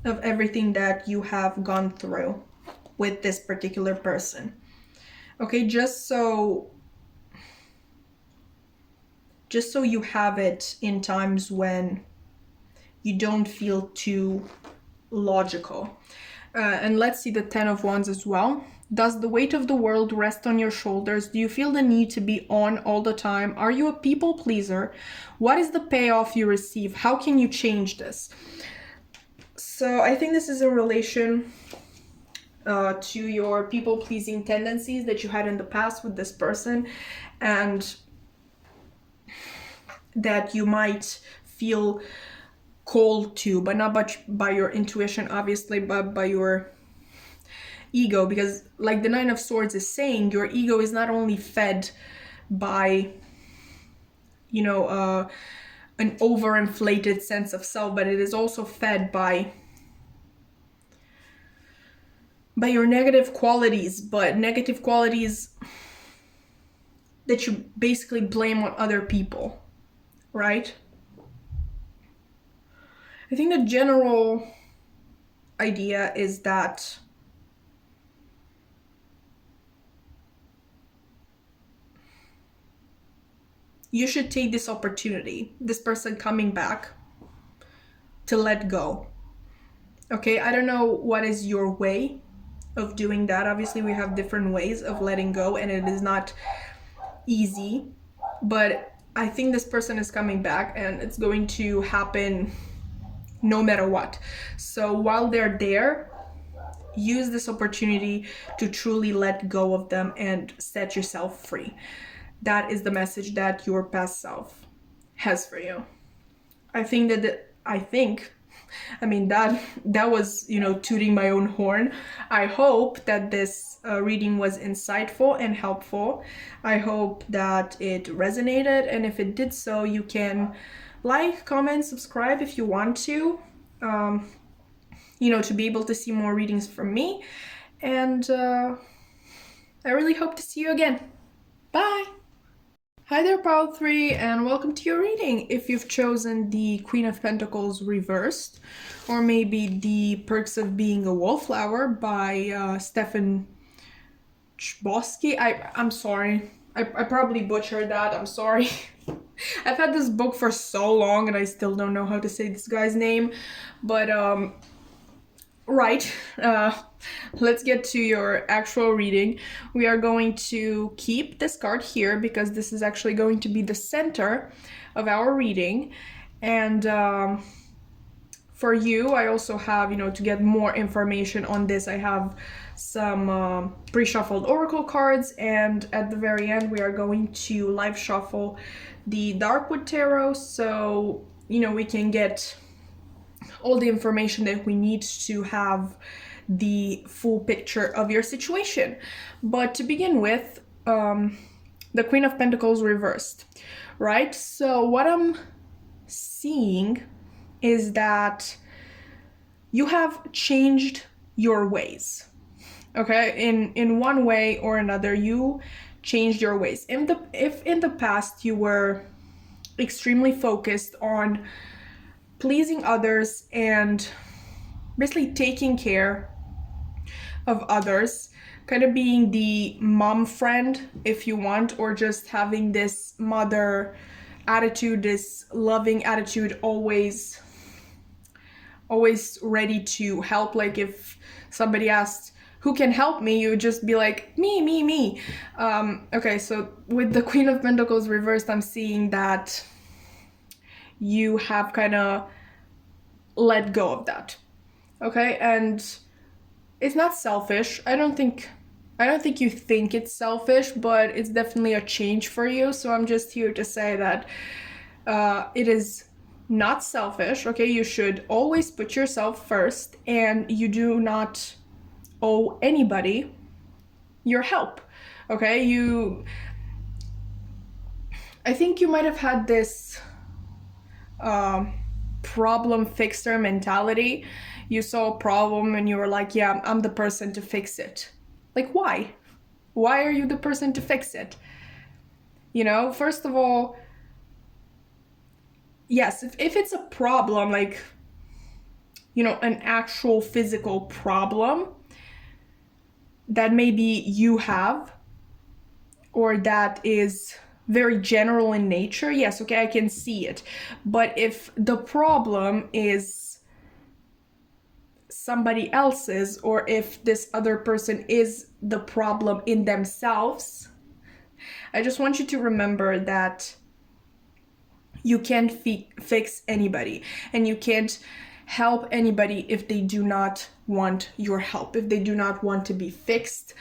of everything that you have gone through with this particular person. Okay, just so you have it in times when you don't feel too logical. And let's see the Ten of Wands as well. Does the weight of the world rest on your shoulders? Do you feel the need to be on all the time? Are you a people pleaser? What is the payoff you receive? How can you change this? So I think this is in relation to your people pleasing tendencies that you had in the past with this person, and that you might feel called to, but not by your intuition, obviously, but by your ego. Because like the Nine of Swords is saying, your ego is not only fed by, you know, an overinflated sense of self, but it is also fed by your negative qualities, but negative qualities that you basically blame on other people, right? I think the general idea is that you should take this opportunity, this person coming back, to let go. Okay, I don't know what is your way of doing that. Obviously, we have different ways of letting go, and it is not easy, but I think this person is coming back, and it's going to happen no matter what. So while they're there, use this opportunity to truly let go of them and set yourself free. That is the message that your past self has for you. I think that that was, you know, tooting my own horn. I hope that this reading was insightful and helpful. I hope that it resonated, and if it did so, you can like, comment, subscribe if you want to, you know, to be able to see more readings from me. And I really hope to see you again. Bye! Hi there, Pile 3, and welcome to your reading. If you've chosen the Queen of Pentacles reversed, or maybe the Perks of Being a Wallflower by Stefan Chbosky. I'm sorry. I probably butchered that. I'm sorry. I've had this book for so long and I still don't know how to say this guy's name. But, right. Let's get to your actual reading. We are going to keep this card here because this is actually going to be the center of our reading. And for you, I also have, to get more information on this, I have some pre-shuffled oracle cards, and at the very end we are going to live shuffle the Darkwood Tarot, so we can get all the information that we need to have the full picture of your situation. But to begin with, the Queen of Pentacles reversed, right? So what I'm seeing is that you have changed your ways, okay? In one way or another, you changed your ways. If in the past you were extremely focused on pleasing others and basically taking care of others, kind of being the mom friend, if you want, or just having this mother attitude, this loving attitude, always ready to help. Like if somebody asked who can help me, you would just be like, me. Okay, so with the Queen of Pentacles reversed, I'm seeing that you have kind of let go of that, okay? And it's not selfish. I don't think you think it's selfish, but it's definitely a change for you. So I'm just here to say that it is not selfish, okay? You should always put yourself first, and you do not owe anybody your help, okay? I think you might have had this problem fixer mentality. You saw a problem and you were like, yeah, I'm the person to fix it. Like, why? Why are you the person to fix it? First of all, yes, if it's a problem, like, an actual physical problem that maybe you have, or that is very general in nature, yes, okay, I can see it. But if the problem is somebody else's, or if this other person is the problem in themselves, I just want you to remember that you can't fix anybody, and you can't help anybody if they do not want your help, if they do not want to be fixed.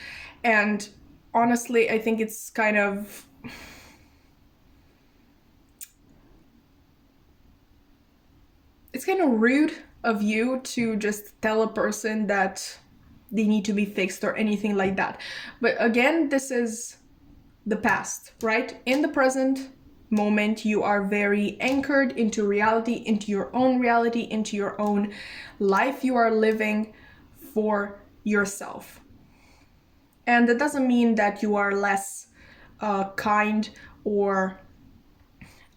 And honestly, I think it's kind of rude of you to just tell a person that they need to be fixed or anything like that. But again, this is the past, right? In the present moment, you are very anchored into reality, into your own reality, into your own life. You are living for yourself. And that doesn't mean that you are less kind or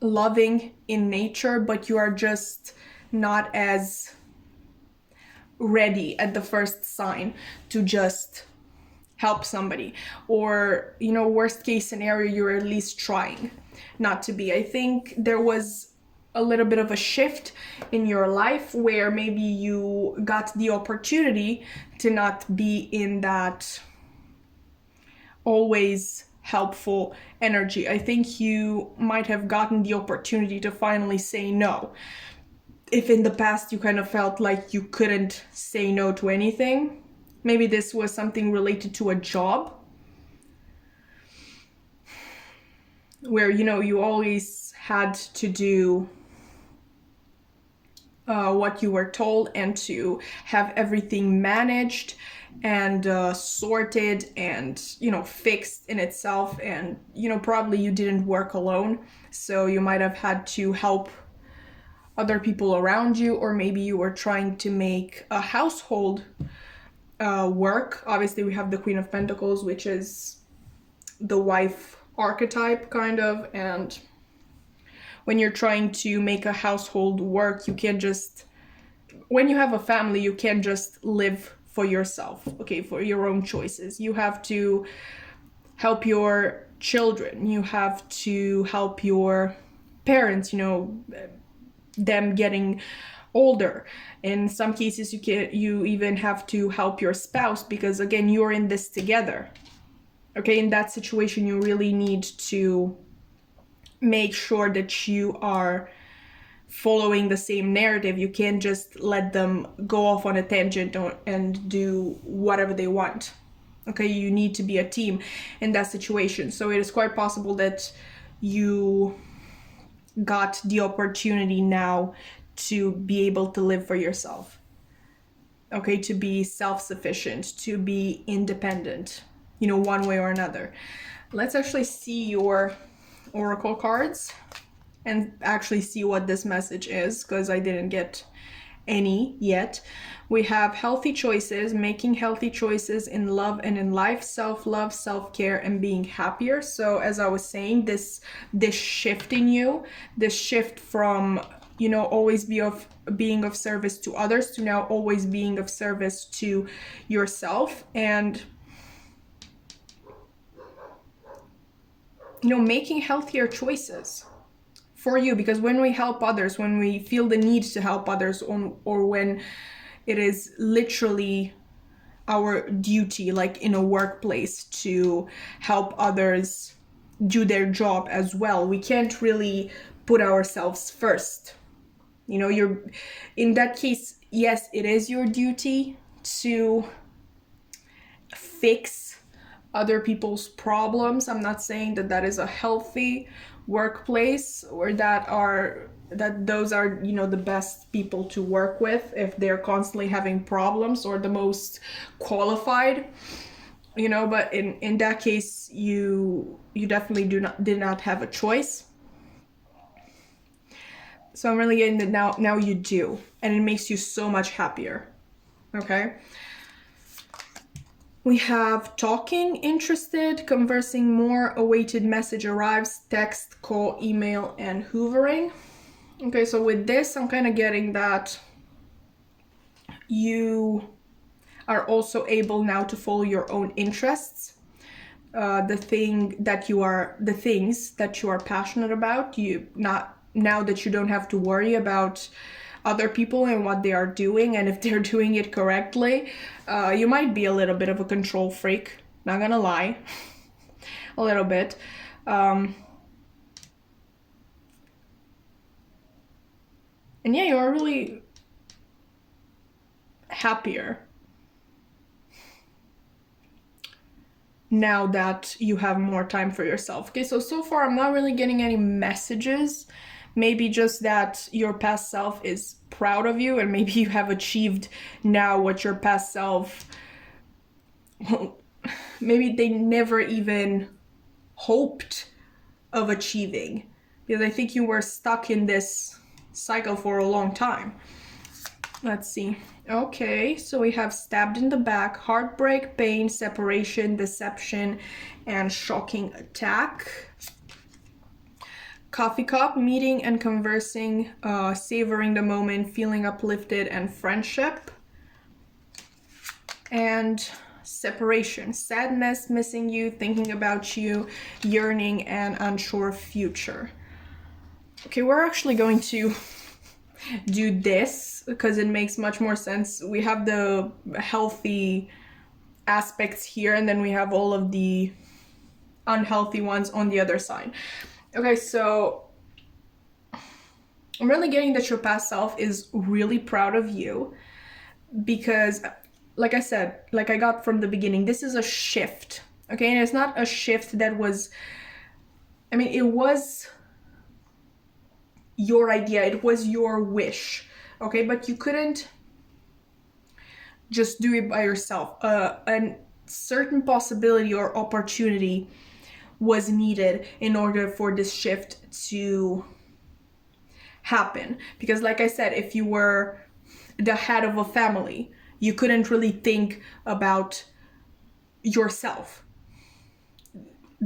loving in nature, but you are just not as ready at the first sign to just help somebody, or worst case scenario, you're at least trying not to be. I think there was a little bit of a shift in your life where maybe you got the opportunity to not be in that always helpful energy. I think you might have gotten the opportunity to finally say no. If in the past you kind of felt like you couldn't say no to anything, maybe this was something related to a job where, you always had to do what you were told, and to have everything managed and sorted and, fixed in itself. And, probably you didn't work alone, so you might have had to help other people around you, or maybe you were trying to make a household work. Obviously, we have the Queen of Pentacles, which is the wife archetype, kind of, and when you're trying to make a household work, you can't just, when you have a family, you can't just live for yourself, okay, for your own choices. You have to help your children, you have to help your parents, them getting older. In some cases, you even have to help your spouse, because again, you're in this together. Okay, in that situation, you really need to make sure that you are following the same narrative. You can't just let them go off on a tangent and do whatever they want. Okay, you need to be a team in that situation. So it is quite possible that you got the opportunity now to be able to live for yourself. Okay, to be self-sufficient, to be independent, you know, one way or another. Let's actually see your oracle cards and actually see what this message is, because I didn't get any yet. We have healthy choices, making healthy choices in love and in life, self-love, self-care, and being happier. So as I was saying, this shift in you, this shift from, you know, always being of service to others to now always being of service to yourself, and, you know, making healthier choices for you. Because when we help others, when we feel the need to help others, or when it is literally our duty, like in a workplace, to help others do their job as well, we can't really put ourselves first. You know, you're in that case, yes, it is your duty to fix other people's problems. I'm not saying that that is a healthy workplace, or that those are, you know, the best people to work with if they're constantly having problems, or the most qualified, you know. But in that case, you definitely did not have a choice. So I'm really getting that now you do, and it makes you so much happier. Okay. We have talking, interested, conversing more, awaited message arrives, text, call, email, and hoovering. Okay, so with this, I'm kind of getting that you are also able now to follow your own interests. The things that you are passionate about, now that you don't have to worry about other people and what they are doing, and if they're doing it correctly. You might be a little bit of a control freak, not gonna lie. A little bit. And yeah, you are really happier now that you have more time for yourself. Okay, so far I'm not really getting any messages. Maybe just that your past self is proud of you, and maybe you have achieved now what your past self, maybe they never even hoped of achieving, because I think you were stuck in this cycle for a long time. Let's see. Okay, so we have stabbed in the back, heartbreak, pain, separation, deception, and shocking attack. Coffee cup, meeting and conversing, savoring the moment, feeling uplifted, and friendship. And separation, sadness, missing you, thinking about you, yearning, and unsure future. Okay, we're actually going to do this because it makes much more sense. We have the healthy aspects here, and then we have all of the unhealthy ones on the other side. Okay, so I'm really getting that your past self is really proud of you, because, like I said, like I got from the beginning, this is a shift, okay? And it's not a shift that was, I mean, it was your idea, it was your wish, okay? But you couldn't just do it by yourself. A certain possibility or opportunity was needed in order for this shift to happen. Because like I said, if you were the head of a family, you couldn't really think about yourself,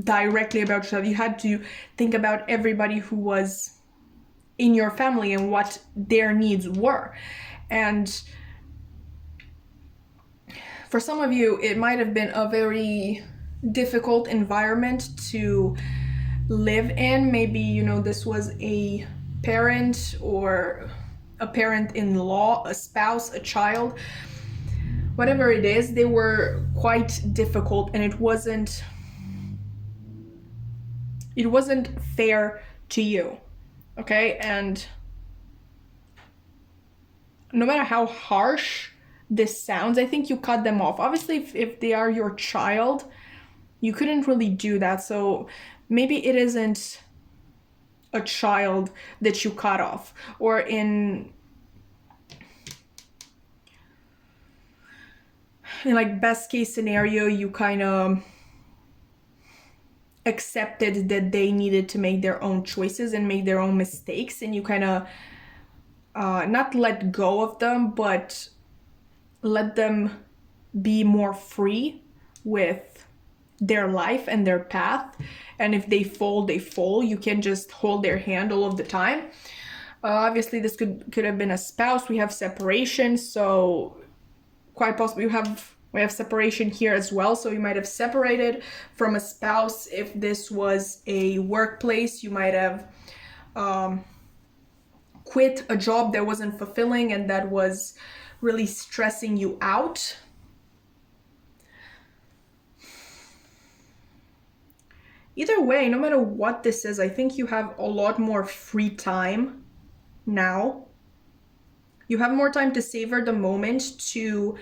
directly about yourself. You had to think about everybody who was in your family and what their needs were. And for some of you, it might have been a very difficult environment to live in. Maybe, you know, this was a parent or a parent-in-law, a spouse, a child, whatever it is, they were quite difficult, and it wasn't fair to you, okay? And no matter how harsh this sounds, I think you cut them off. Obviously, if they are your child, you couldn't really do that. So maybe it isn't a child that you cut off, or in like best case scenario, you kind of accepted that they needed to make their own choices and make their own mistakes, and you kind of not let go of them, but let them be more free with their life and their path. And if they fall, they fall. You can just hold their hand all of the time. Obviously, this could have been a spouse. We have separation, so quite possibly we have separation here as well. So you might have separated from a spouse. If this was a workplace, you might have quit a job that wasn't fulfilling and that was really stressing you out. Either way, no matter what this is, I think you have a lot more free time now. You have more time to savor the moment, to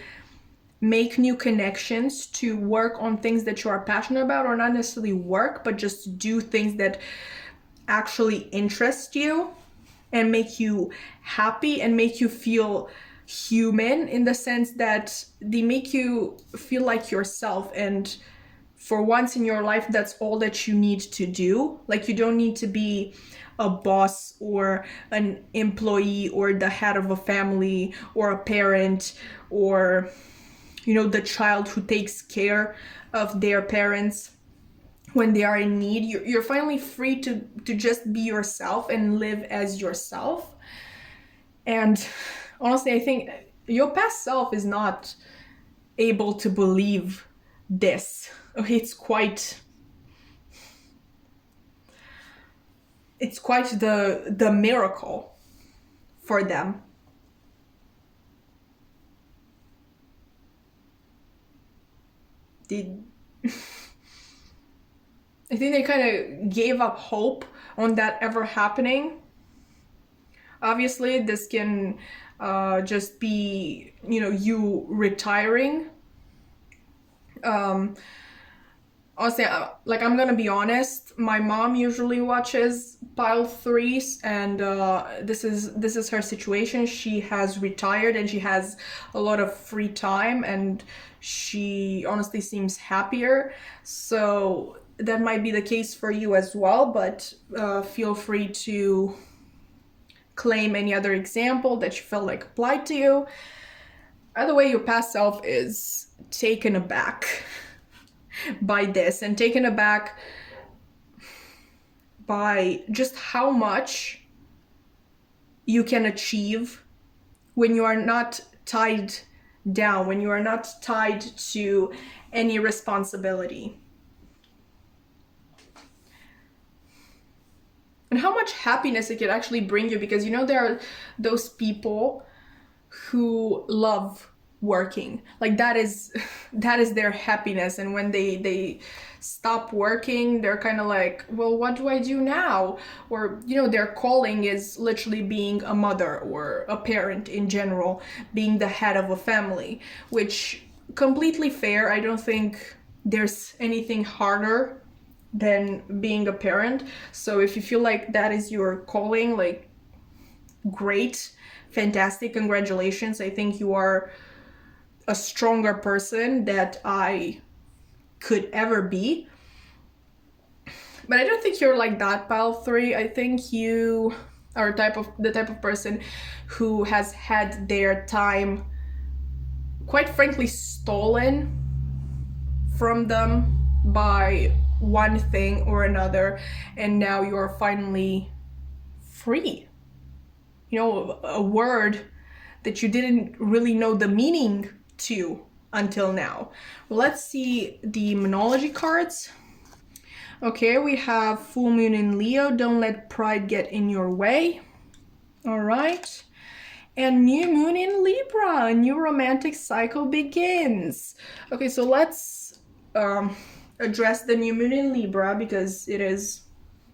make new connections, to work on things that you are passionate about, or not necessarily work, but just do things that actually interest you and make you happy and make you feel human, in the sense that they make you feel like yourself. And for once in your life, that's all that you need to do. Like, you don't need to be a boss or an employee or the head of a family or a parent, or, you know, the child who takes care of their parents when they are in need. You're finally free to just be yourself and live as yourself. And honestly, I think your past self is not able to believe this. Okay, it's quite the miracle for them. I think they kind of gave up hope on that ever happening. Obviously, this can just be, you know, you retiring. Honestly, like, I'm gonna be honest, my mom usually watches pile threes, and this is her situation. She has retired and she has a lot of free time, and she honestly seems happier. So that might be the case for you as well, but feel free to claim any other example that you felt like applied to you. Either way, your past self is taken aback by this, and taken aback by just how much you can achieve when you are not tied down, when you are not tied to any responsibility. And how much happiness it can actually bring you, because, you know, there are those people who love working. Like, that is their happiness. And when they stop working, they're kind of like, well, what do I do now? Or, you know, their calling is literally being a mother or a parent in general, being the head of a family, which completely fair. I don't think there's anything harder than being a parent. So if you feel like that is your calling, like, great, fantastic, congratulations. I think you are a stronger person that I could ever be. But I don't think you're like that, pile three. I think you are the type of person who has had their time, quite frankly, stolen from them by one thing or another, and now you're finally free. You know, a word that you didn't really know the meaning to until now. Well, let's see the Moonology cards. Okay, we have full moon in Leo. Don't let pride get in your way. All right. And new moon in Libra. A new romantic cycle begins. Okay, so let's address the new moon in Libra, because it is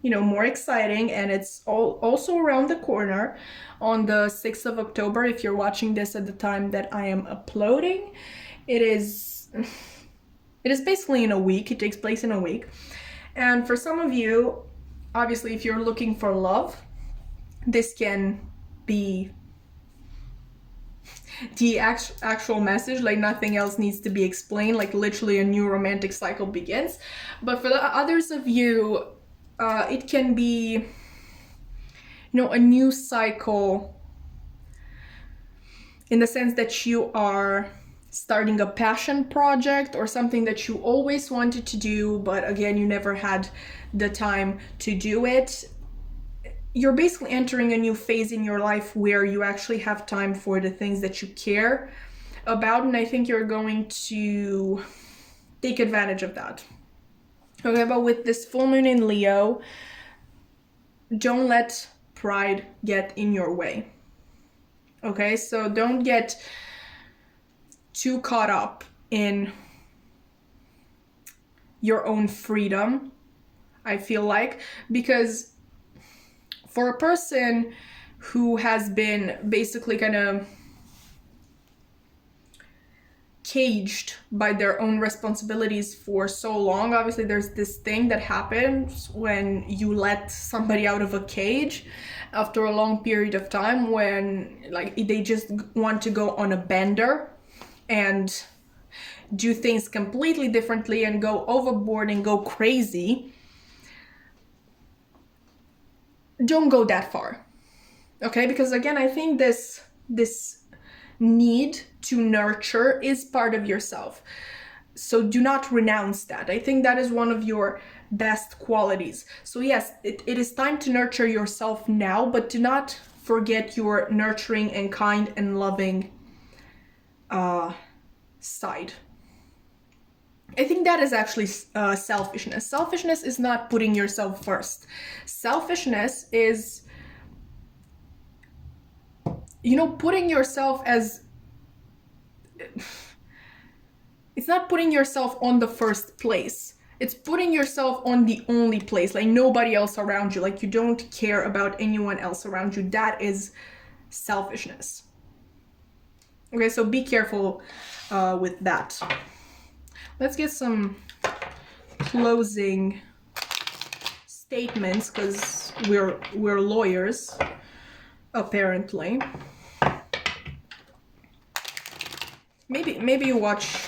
you know, more exciting, and it's also around the corner on the 6th of October. If you're watching this at the time that I am uploading, it is basically in a week. It takes place in a week. And for some of you, obviously, if you're looking for love, this can be the actual message. Like, nothing else needs to be explained. Like, literally a new romantic cycle begins. But for the others of you, it can be, you know, a new cycle in the sense that you are starting a passion project or something that you always wanted to do, but again, you never had the time to do it. You're basically entering a new phase in your life where you actually have time for the things that you care about, and I think you're going to take advantage of that. Okay, but with this full moon in Leo, don't let pride get in your way. Okay, so don't get too caught up in your own freedom, I feel like, because for a person who has been basically kind of caged by their own responsibilities for so long, obviously there's this thing that happens when you let somebody out of a cage after a long period of time, when like they just want to go on a bender and do things completely differently and go overboard and go crazy. Don't go that far, okay? Because again, I think this need to nurture is part of yourself. So do not renounce that. I think that is one of your best qualities. So yes, it is time to nurture yourself now, but do not forget your nurturing and kind and loving side. I think that is actually selfishness. Selfishness is not putting yourself first. Selfishness is, you know, putting yourself as, it's not putting yourself on the first place. It's putting yourself on the only place, like nobody else around you, like you don't care about anyone else around you. That is selfishness. Okay, so be careful with that. Let's get some closing statements, because we're lawyers, apparently. Maybe you watch,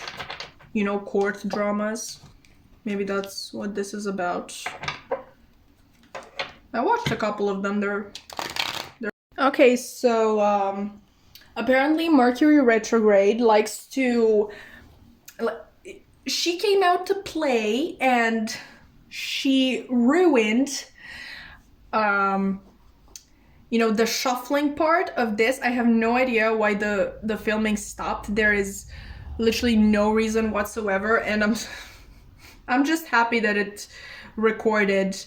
you know, court dramas. Maybe that's what this is about. I watched a couple of them. They're okay. So apparently Mercury retrograde likes to. She came out to play and she ruined, you know, the shuffling part of this. I have no idea why the filming stopped. There is literally no reason whatsoever, and I'm just happy that it recorded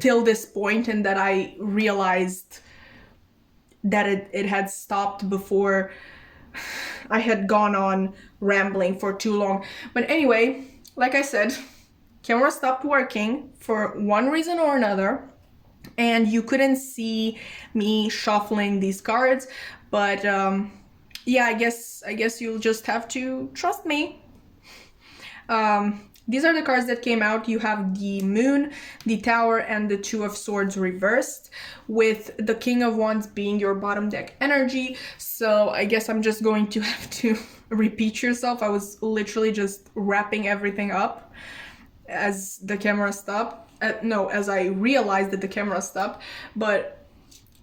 till this point and that I realized that it had stopped before I had gone on rambling for too long. But anyway, like I said, camera stopped working for one reason or another, and you couldn't see me shuffling these cards. But yeah, I guess you'll just have to trust me. These are the cards that came out. You have the Moon, the Tower, and the Two of Swords reversed, with the King of Wands being your bottom deck energy. So I guess I'm just going to have to repeat yourself. I was literally just wrapping everything up as the camera stopped. No, as I realized that the camera stopped. But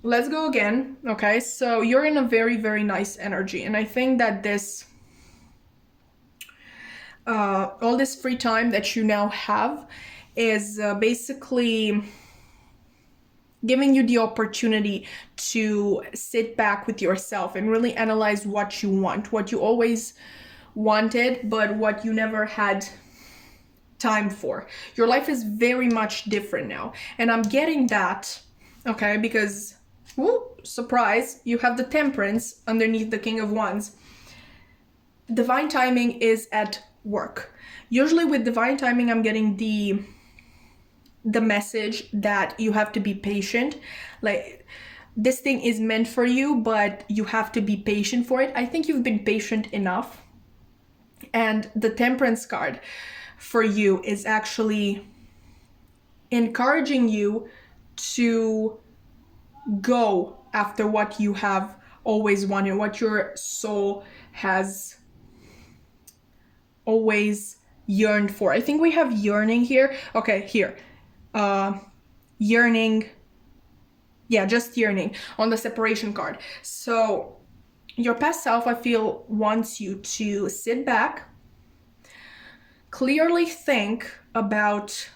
let's go again. Okay, so you're in a very, very nice energy. And I think that this... all this free time that you now have is basically giving you the opportunity to sit back with yourself and really analyze what you want, what you always wanted, but what you never had time for. Your life is very much different now. And I'm getting that, okay, because, whoop, surprise, you have the Temperance underneath the King of Wands. Divine timing is at work. Usually with divine timing, I'm getting the the message that you have to be patient. Like, this thing is meant for you, but you have to be patient for it. I think you've been patient enough. And the Temperance card for you is actually encouraging you to go after what you have always wanted, what your soul has always yearned for. I think we have yearning here. Okay, here. Yearning. Yeah, just yearning on the Separation card. So your past self, I feel, wants you to sit back, clearly think about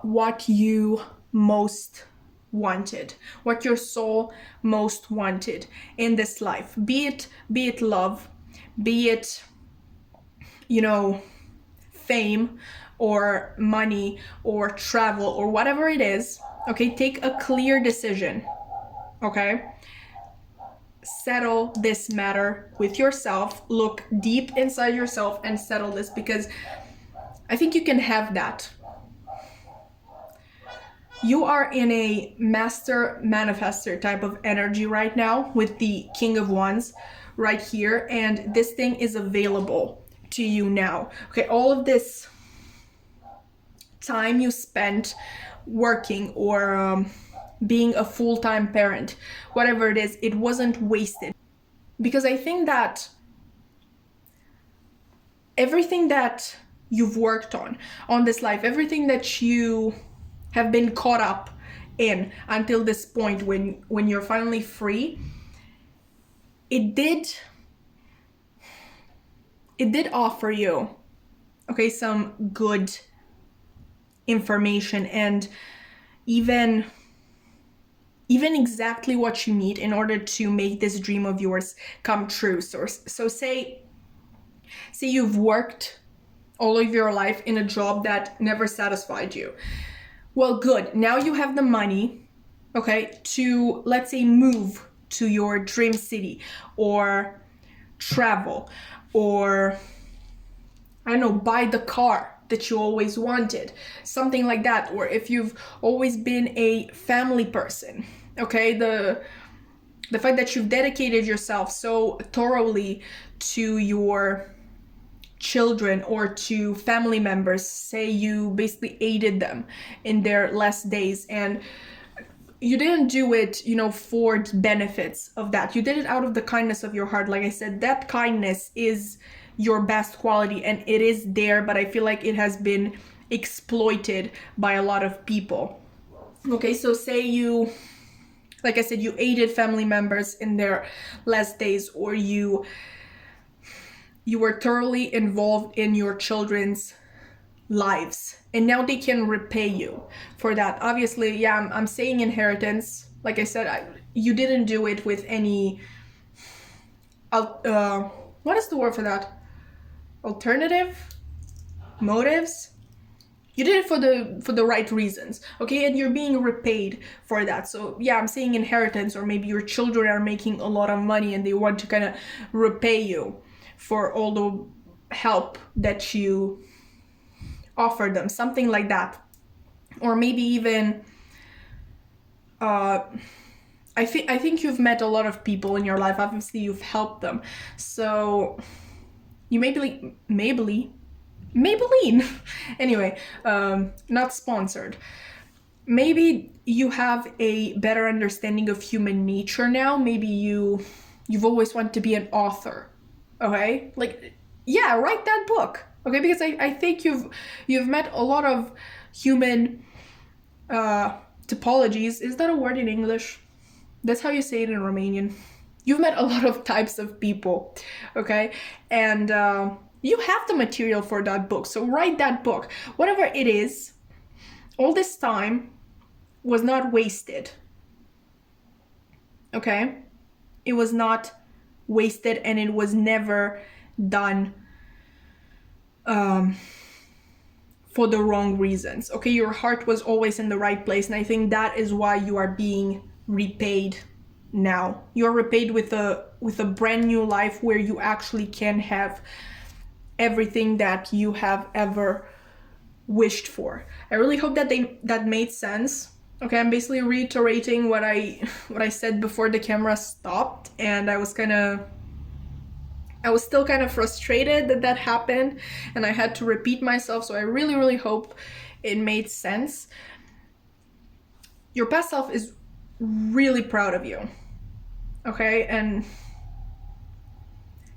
what you most wanted, what your soul most wanted in this life. Be it love, be it, you know, fame or money or travel or whatever it is. Okay, take a clear decision. Okay, settle this matter with yourself. Look deep inside yourself and settle this, because I think you can have that. You are in a master manifester type of energy right now with the King of Wands right here, and this thing is available to you now. Okay, all of this time you spent working or being a full-time parent, whatever it is, it wasn't wasted. Because I think that everything that you've worked on this life, everything that you have been caught up in until this point when you're finally free, it did offer you, okay, some good information and even exactly what you need in order to make this dream of yours come true. So say you've worked all of your life in a job that never satisfied you. Well, good. Now you have the money, okay, to, let's say, move to your dream city or travel or, I don't know, buy the car that you always wanted, something like that. Or if you've always been a family person, okay, the fact that you've dedicated yourself so thoroughly to your children or to family members, say you basically aided them in their last days, and you didn't do it, you know, for the benefits of that. You did it out of the kindness of your heart. Like I said, that kindness is your best quality and it is there, but I feel like it has been exploited by a lot of people. Okay, so say you, like I said, you aided family members in their last days, or you were thoroughly involved in your children's lives, and now they can repay you for that. Obviously, yeah, I'm saying inheritance. Like I said, you didn't do it with any, what is the word for that? Alternative motives. You did it for the right reasons, okay, and you're being repaid for that. So yeah, I'm saying inheritance, or maybe your children are making a lot of money and they want to kind of repay you for all the help that you offered them, something like that. Or maybe even I think you've met a lot of people in your life. Obviously you've helped them, so you Maybelline anyway, not sponsored. Maybe you have a better understanding of human nature now. Maybe you've always wanted to be an author, okay, like, yeah, write that book, okay, because I think you've met a lot of human typologies. Is that a word in English? That's how you say it in Romanian. You've met a lot of types of people, okay, and you have the material for that book, so write that book. Whatever it is, all this time was not wasted, okay? It was not wasted, and it was never done for the wrong reasons, okay? Your heart was always in the right place, and I think that is why you are being repaid now. You're repaid with a brand new life where you actually can have everything that you have ever wished for. I really hope that that made sense. Okay, I'm basically reiterating what I said before the camera stopped, and I was still kind of frustrated that that happened and I had to repeat myself, so I really hope it made sense. Your past self is really proud of you, okay? And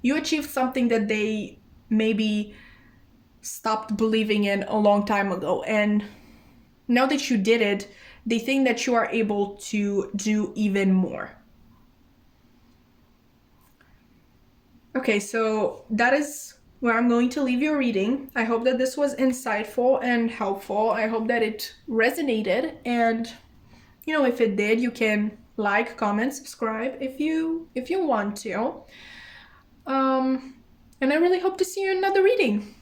you achieved something that they maybe stopped believing in a long time ago, and now that you did it, they think that you are able to do even more. Okay, so that is where I'm going to leave your reading. I hope that this was insightful and helpful. I hope that it resonated, and you know, if it did, you can like, comment, subscribe if you want to. And I really hope to see you in another reading.